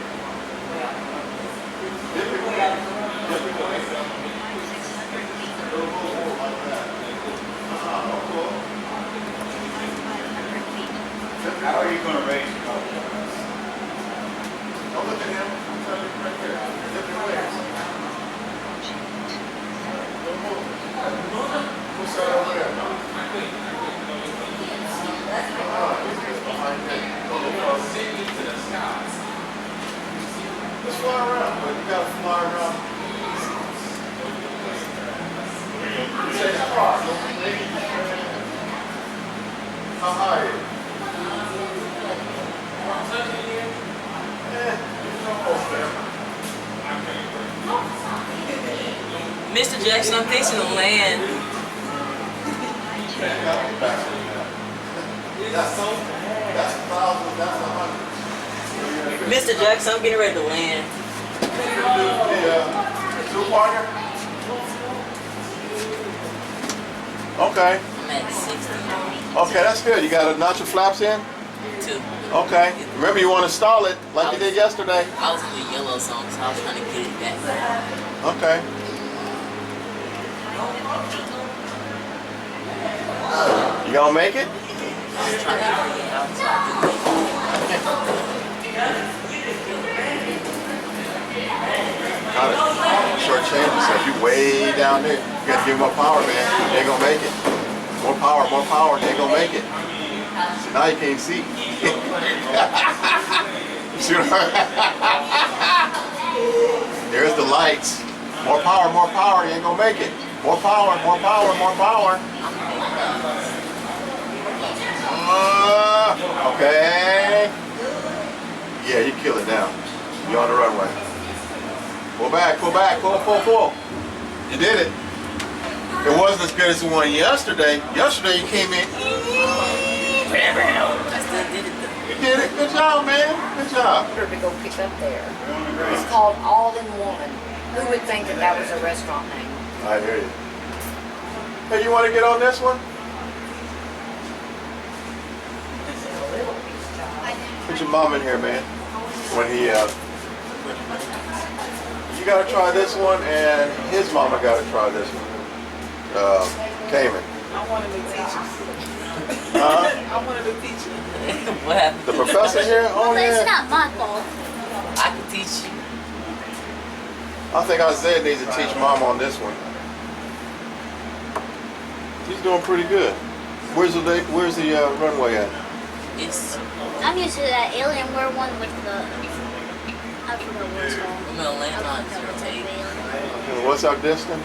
How are you going to raise the boat? Don't look at him. I'm trying to look right there. Zip your legs. Don't move. Who's that over there? He's just behind there. Let's fly around, but you gotta fly around. Say cross. How high are you? Mr. Jackson, I'm fixing to land. That's 1,000, that's 100. Mr. Jackson, I'm getting ready to land. The two-parter? Okay. I'm at 60. Okay, that's good. You got to notch your flaps in? 2. Okay. Remember, you want to stall it like you did yesterday. I was in the yellow zone, so I was trying to get it back. Okay. You gonna make it? I was trying to bring it out so I could Short-change yourself. You way down there. You got to give them more power, man. They ain't gonna make it. More power. They ain't gonna make it. So now you can't see. See what There's the lights. More power. You ain't gonna make it. More power, more power, more power. Okay. Yeah, you kill it now. You're on the runway. Pull back, pull back, pull, pull, pull. You did it. It wasn't as good as the one yesterday. Yesterday you came in. I still did it though. You did it. Good job, man. Good job. To go pick up there. It's called All in One. Who would think that that was a restaurant name? I hear you. Hey, you want to get on this one? Put your mom in here, man. When he, you gotta try this one, and his mama gotta try this one. Cayman. I wanted to teach you. Huh? I wanted to teach you. What happened? The professor here? Oh Well, it's yeah. not my fault. I can teach you. I think Isaiah needs to teach mom on this one. She's doing pretty good. Where's the runway at? It's I'm used to that Alienware one with the. I forgot what it's called. I'm gonna land on I forgot what 0 it's called. And what's our distance?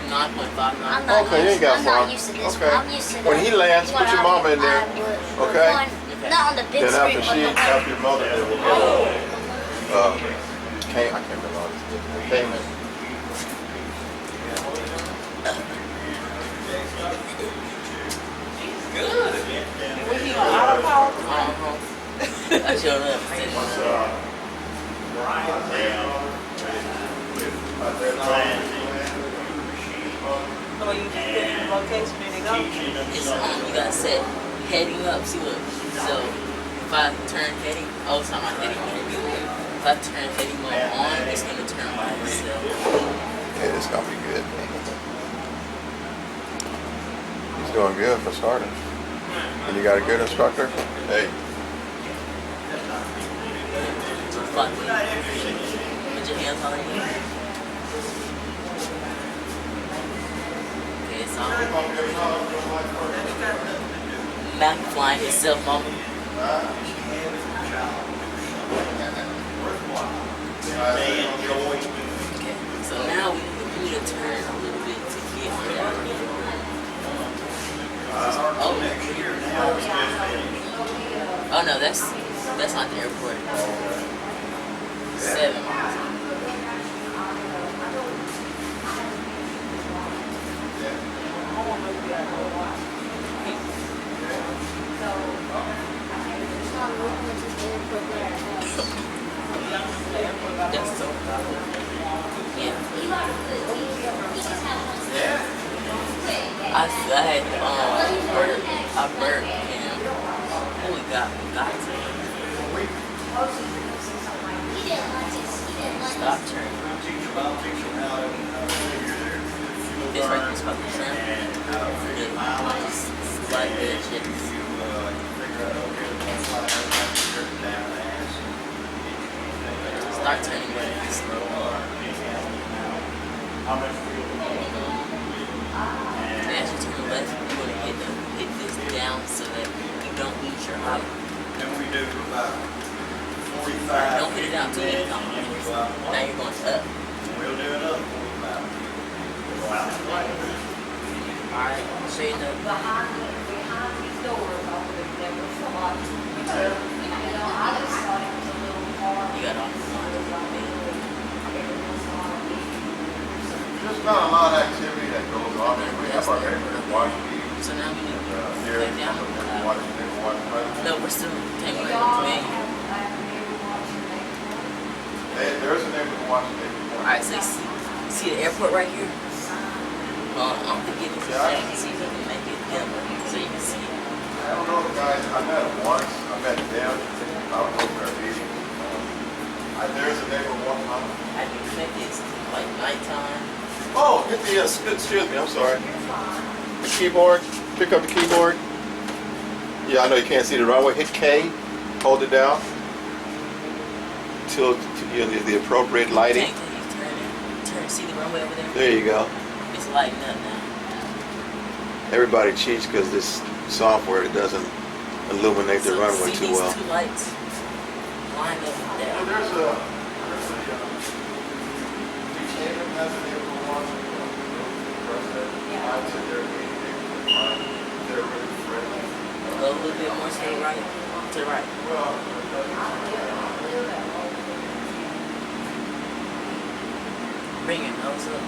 9.59. I'm not Okay, you ain't used, got I'm far. not used to this Okay. one. I'm used to When he lands, what put your I mama in would- there. I would- Okay. one- not on the big Then screen, after but she, the one. after your mother did, we'll get I can't remember all this. Cayman. Was he on autopilot? I showed up. So you just put in the location and they go? It's you gotta set heading up. See what? So if I turn heading, oh, it's not my heading mode. If I turn heading mode on, it's gonna turn by itself. Yeah, this gonna be good. He's doing good for starting. And you got a good instructor? Hey. Fuck me. Put your hands on it. Okay, it's on. Magnifying itself, mama. Okay, so now we need to turn a little bit to get down here. Oh no, that's not the airport. 7 miles. That's so yeah. I had burnt him. Oh, we got to. Stop turning. This right here is about to turn. Just like that shit. Start turning when it's slow. And as you turn left, you want to hit this down so that you don't lose your height. Then we do about 45. Don't hit it out too many times. Now you're going up. We'll do another 45. Alright, straighten up. Behind these doors, there was a lot. I just thought it was a little hard. You got off the line. There's not a lot of activity that goes on there. We have our neighbors watching So now we need to here, head down. watching. No, we're still taking right to me. There's a neighbor watching it. Alright, so you see the airport right here? Well, I'm gonna get this down and see if we can make it dim so you can see it. I don't know the guys. I met them once. I met them. I was over there meeting. There's a neighbor one time. I do think it's like nighttime. Oh, hit the, excuse me, I'm sorry. The keyboard, pick up the keyboard. Yeah, I know you can't see the runway. Hit K, hold it down till you know, the appropriate lighting. Turn, see the runway over there? There you go. It's lighting up now. Everybody cheats because this software doesn't illuminate the runway see too these well. two lights line up there. There's a lights in there, they're really friendly. Go a little bit more to the right. To the right. Well, Bring your nose up.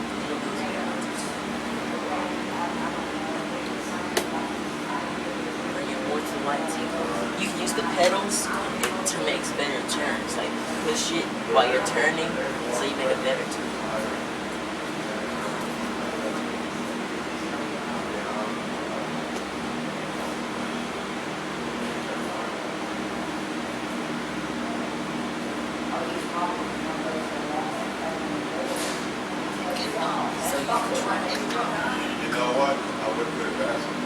Bring it more to the right. You can use the pedals to make better turns. Like push it while you're turning, so you make a better turn. you know what? I wouldn't put it past them.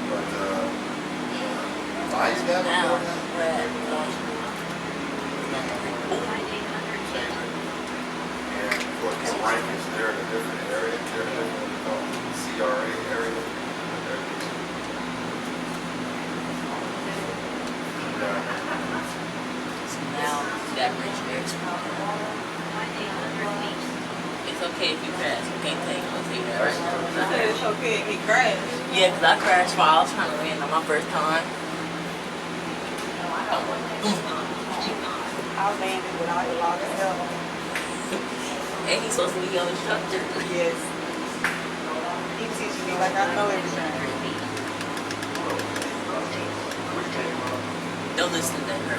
But, nice guy Now, before now. we're at And of course, the rank is there in a different area. They're in a different CRA area. So now that brings your experience. It's okay if you crash. You can't take it. I'll tell you that right now. It's okay if he crashed. Yeah, because I crashed while I was trying to land on my first time. I landed without a lot of help. And he's supposed to be your instructor. Yes. He teaches me like I know everything. Don't listen to her.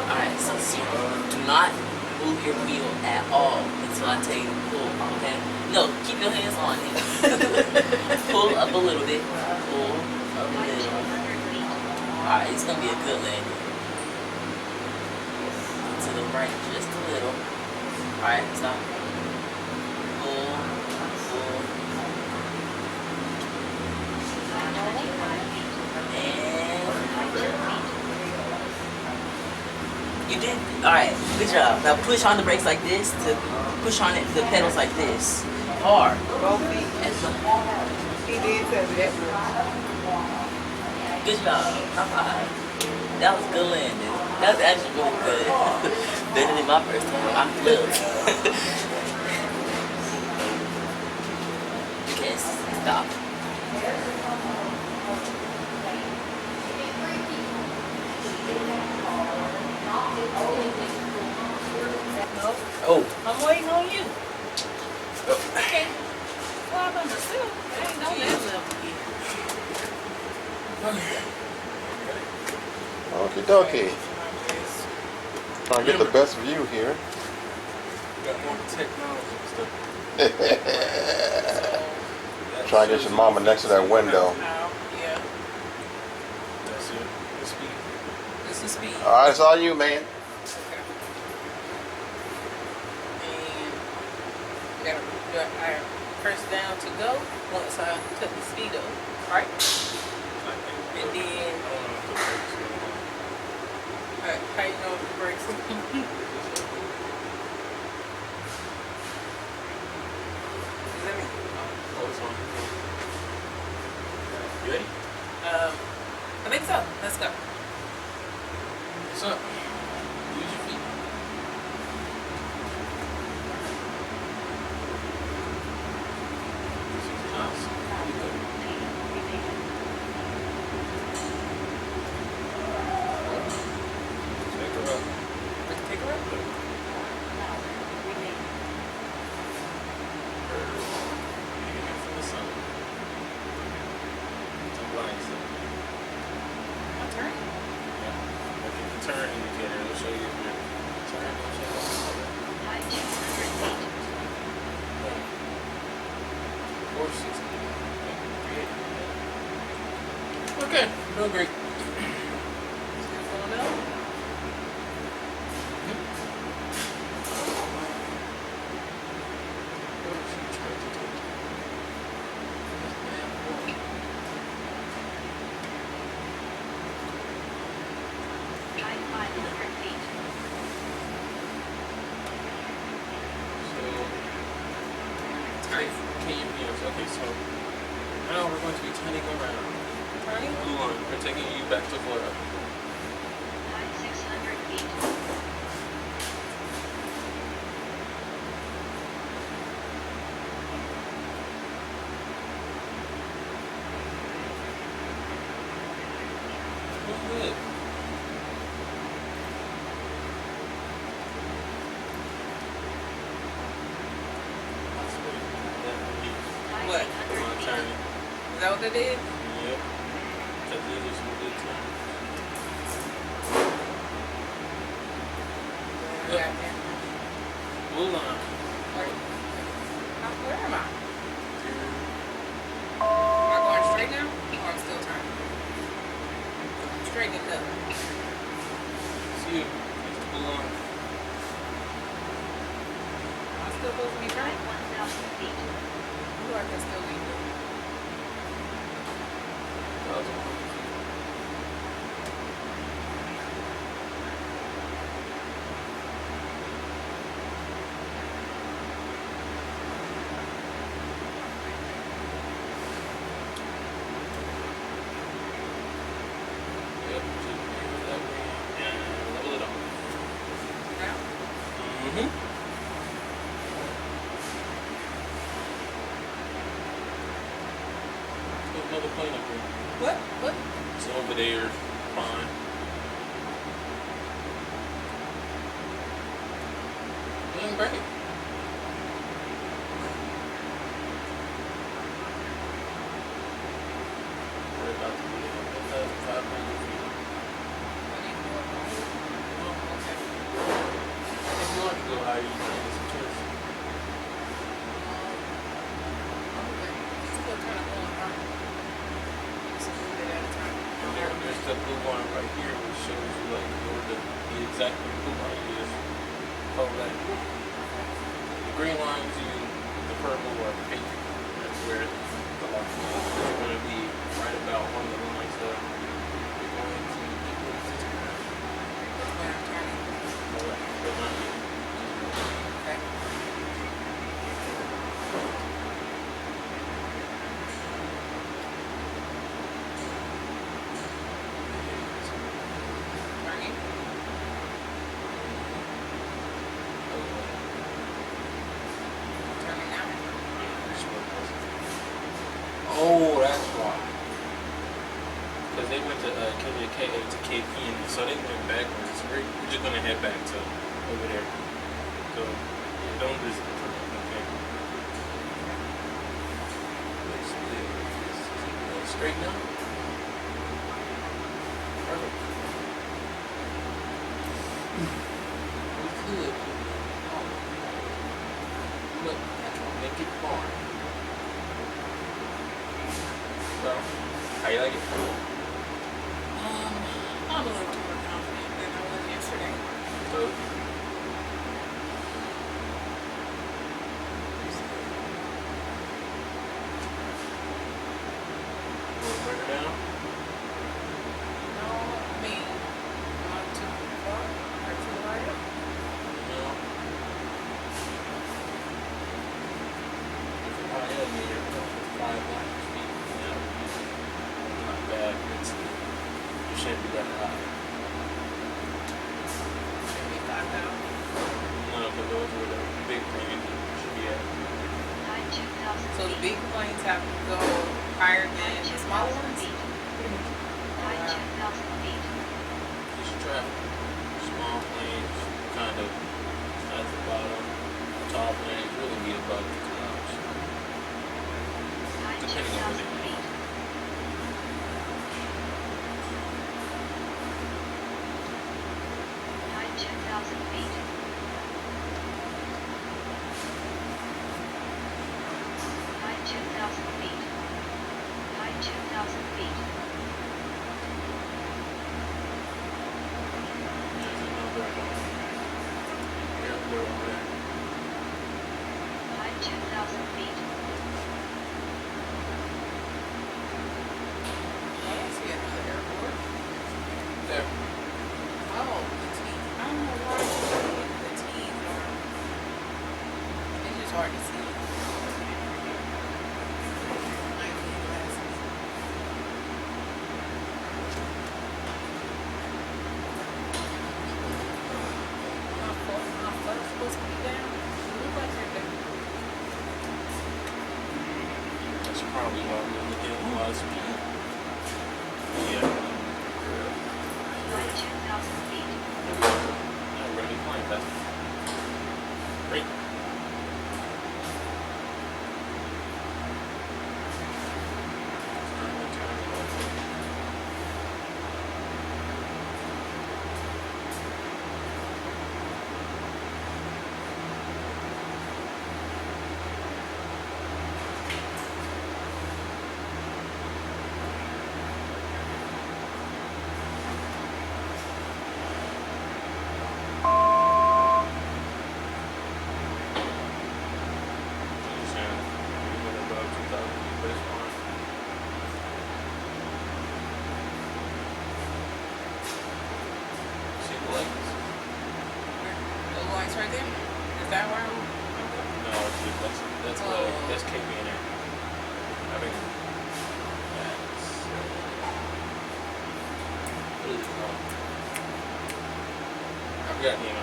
Alright, so do not move your wheel at all until I tell you to pull, okay? No, keep your hands on it. Pull up a little bit. Pull up a little. Alright, it's gonna be a good landing. To the right just a little. Alright, stop. Pull, pull. You did, alright, good job. Now push on the brakes like this, to push on it, the pedals like this. Hard. Both feet. And He did tell me that. good job. High five. That was good landing. That was actually really good. Better than my first time. I flipped. Okay, stop. Oh. I'm waiting on you. Okay. Well, I'm on myself. I ain't know that level. Okie dokie. Trying to get the best view here. Got more technology and stuff. Try to get your mama next to that window. Yeah. That's it. The speed. This is speed. Alright, it's all you, man. And I press down to go once I took the speed up, right? And then, how you know if the brakes? Does that mean? Oh, it's on. You ready? I think so. Let's go. What's up? Use your feet. Nice. Take her up. Take her up. From the sun. Don't blind yourself. My turn. Yeah. Look at the turn indicator. It'll show you if you're turning. It'll show you. 460. Okay, doing great. Going up. Okay, so now we're going to be turning around. Turning. Blue line, we're taking you back to Florida. it is? Yep. That is some good time. Where at now? Blue line. Where am I? Am I going straight now? Or I'm still turning? Straight it up. See you. It's the blue line. I'm still supposed to be turning? 1,000 feet. Who I can still be doing? Yep, just leave it that way and level it off. Now? Mm-hmm. There's another plane up here. What? What? It's over there. Fine. Doing great. We're about to be at 1,500 feet. Oh, okay. If you want to go higher, you can get some choice. Still kind of going up. Just a little bit at a time. And there's the blue line right here, which shows you like where the exact blue line is. Oh, that. The green line is you, the purple or the pink. That's where the line is. It's going to be right about one of the lines that you're going to equal 60. That's where I'm turning. Alright, but not yet. Okay. Turning. Turning now. Oh, that's why. Because they went to Cape Kennedy, so they went backwards. So we're just gonna head back to over there. So yeah, don't visit the front, okay? Let's do straight now. Perfect. We could. Oh. Look, make it far. So, how you like it? I'm a little more confident than I was yesterday. So, wanna bring her down? No, I mean, not too far or too high up. No. If you're high up, you're about 500 feet. Yeah. Not bad. You shouldn't be that high. Maybe 5,000. No, but those are the big planes that you should be at. 2,000 So the feet. big planes have to go higher than the smaller 2,000 ones? feet. 2,000 feet. You should try small planes, kind of at the bottom. Tall planes really be above the clouds. Depending on where 2,000 they feet. 2,000 feet. 2,000 feet. 2,000 feet. There's another airport over there. 2,000 feet. Oh, I see another airport. There. Oh, the T. I don't know why the T's are. It's just hard to see. I need glasses. My foot's supposed to be down. It looks like they're down. That's probably why we're looking at a lot of speed. Yeah. 2,000 feet. Not really flying fast. Great. points right there? Is that where I'm going? No, that's KBN. I mean, that's what is it called? I forgot the name.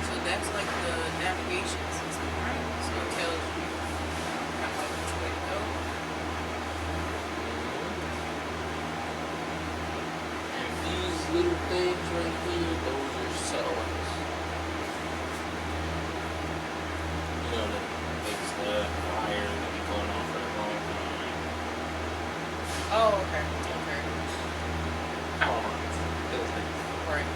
So that's like the navigation system, right? So it tells you kind of like which way to go. And these little things right here, those are satellites. You know, that makes the wire that be going on for a long time. Oh, okay. Okay. Power lines. Those things. Right.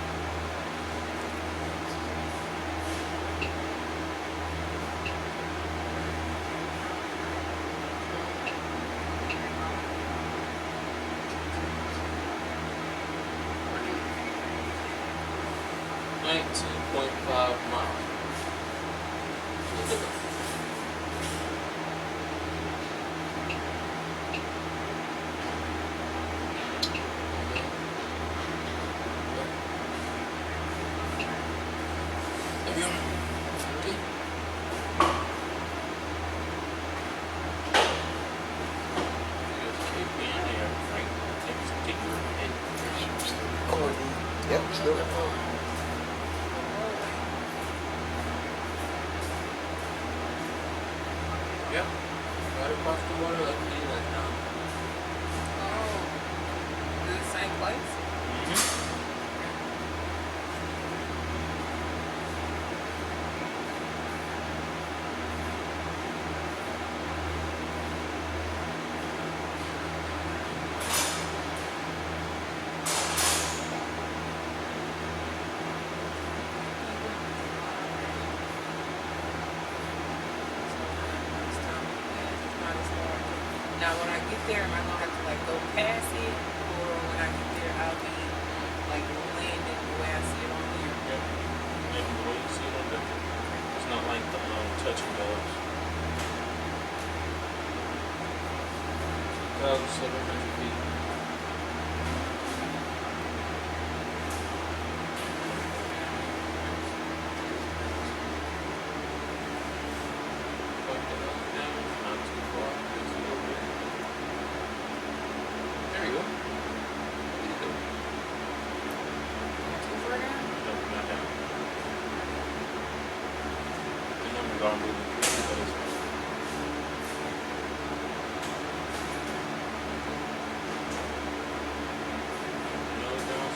.5 miles. Yep, still. Yep. Right across the water like we did that now. Oh. Is it the same place? Now when I get there, am I gonna have to like go past it, or when I get there, I'll be like landing the way I see it on here? Yep. And the way you see it on the, it's not like the touch and goes. 2,700 feet. Not too far. Just a little bit. There you go. There you go. Too far down? No, not down. The numbers are moving pretty close. Nose down.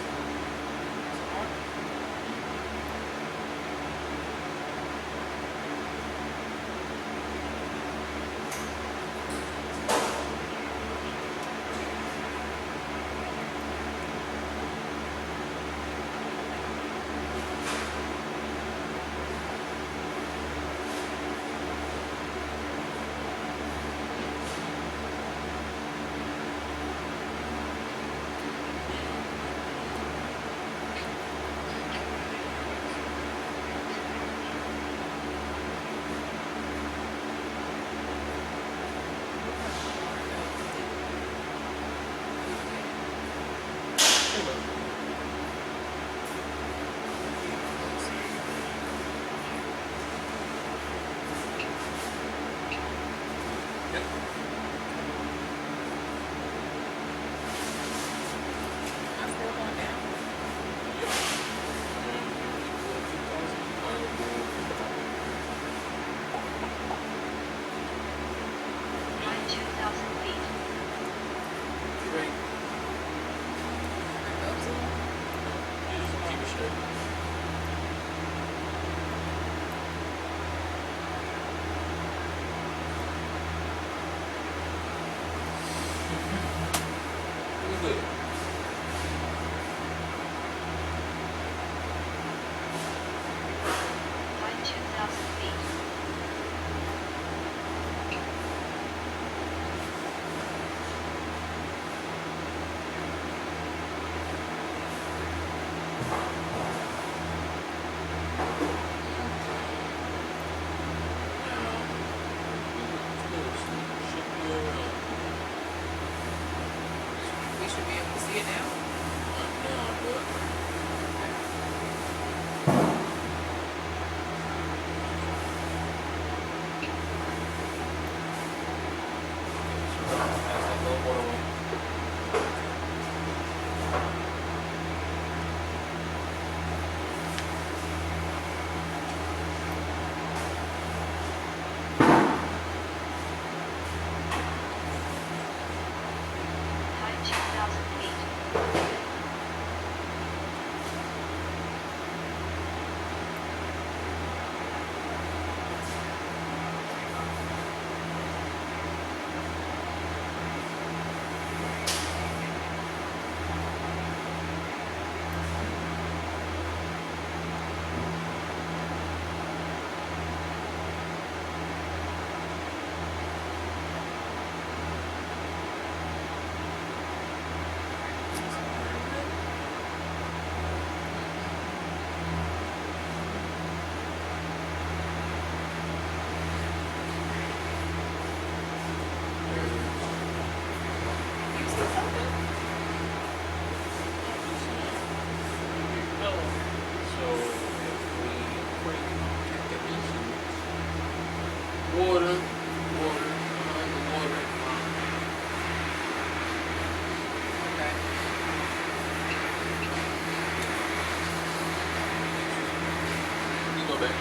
Okay.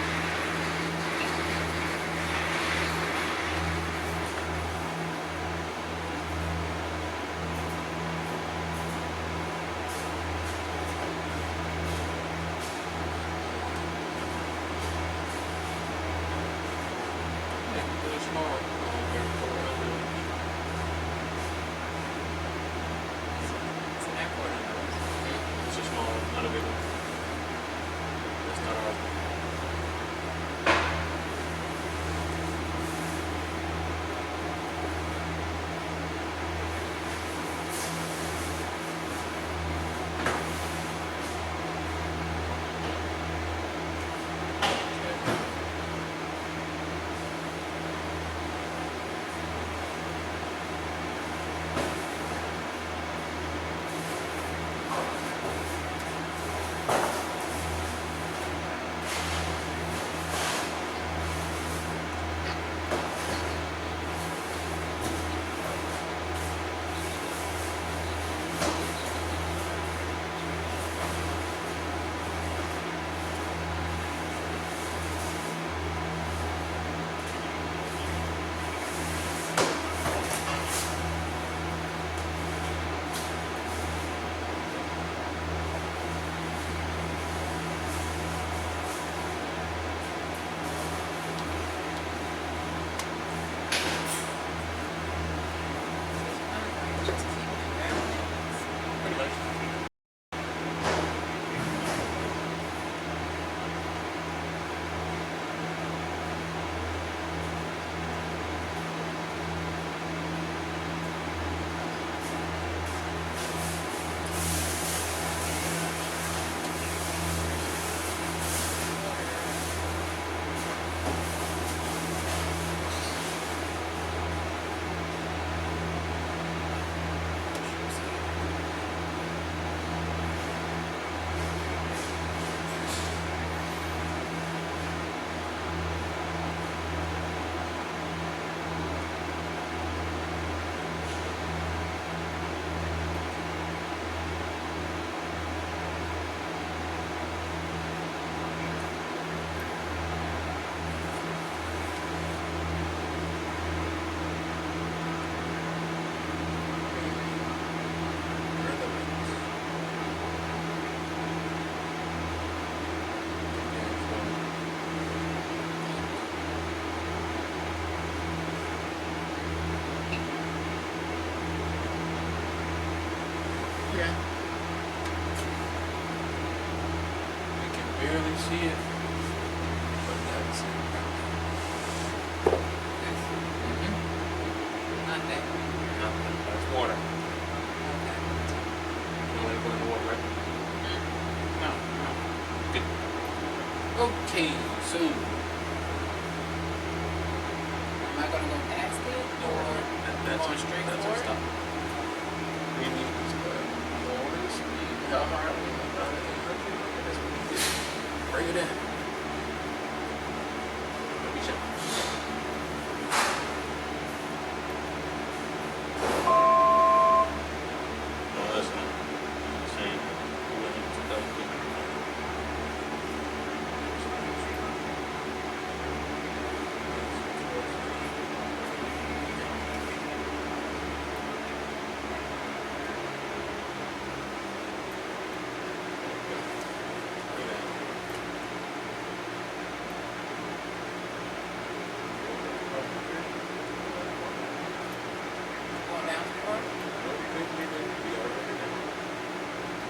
Really small. Very cool. It's an airport. It's a small, not a big one. That's not ours. Pretty much. Yeah. We can barely see it, but that's it. Not that. That's water. You want to go in the water, right? No. Good. Okay, so Am I gonna go past it or that's going straight that's for our it? stop. We need to lower the speed. How hard we about it? Bring it in. Let me check. No, that's not. Same. Going down the park?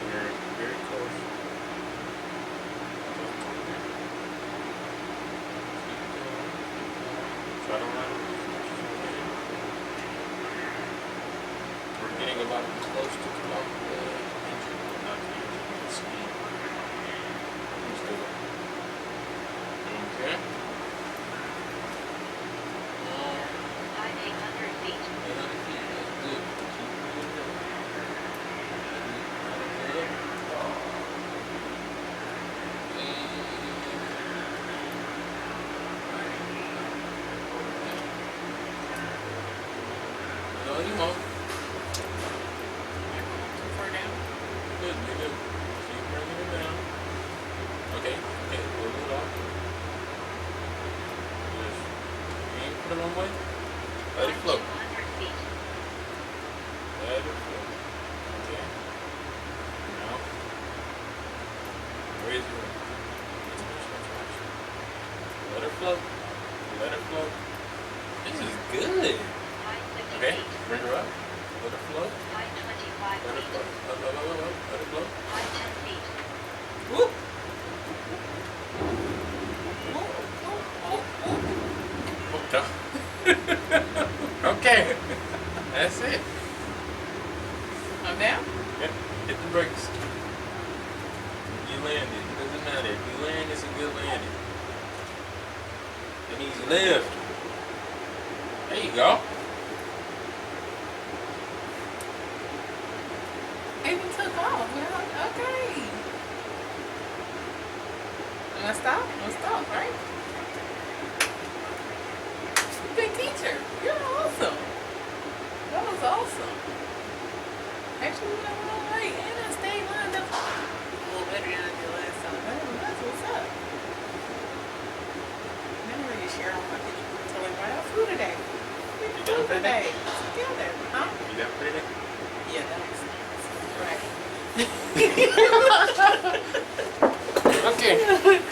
We're very close. Try to run. We're getting about close to about the engine, not the engine, the speed. Let's do it. Okay. 800 feet. 800 feet, that's good. Keep moving down. No, you won't. one way. Let it flow. Let it flow. Okay. Now, raise your right. Let her flow. Let her flow. This is good. Okay, bring her up. Let her flow. Let her flow. Let her flow. Whoop. Okay. That's it. I'm down? Yep. Hit the brakes. You landed. It doesn't matter. If you land, it's a good landing. It means lift. There you go. It even took off. Okay. I'm gonna stop? I'm gonna stop, right? Big teacher. You're awesome. That was awesome. Actually, you know what? Right. And I stayed lined up a little better than I did last time. That's what's up. Remember you share all my pictures. Tell everybody I flew today. We flew today. Together. Huh? You got pretty? Yeah, that makes sense. Right. Okay.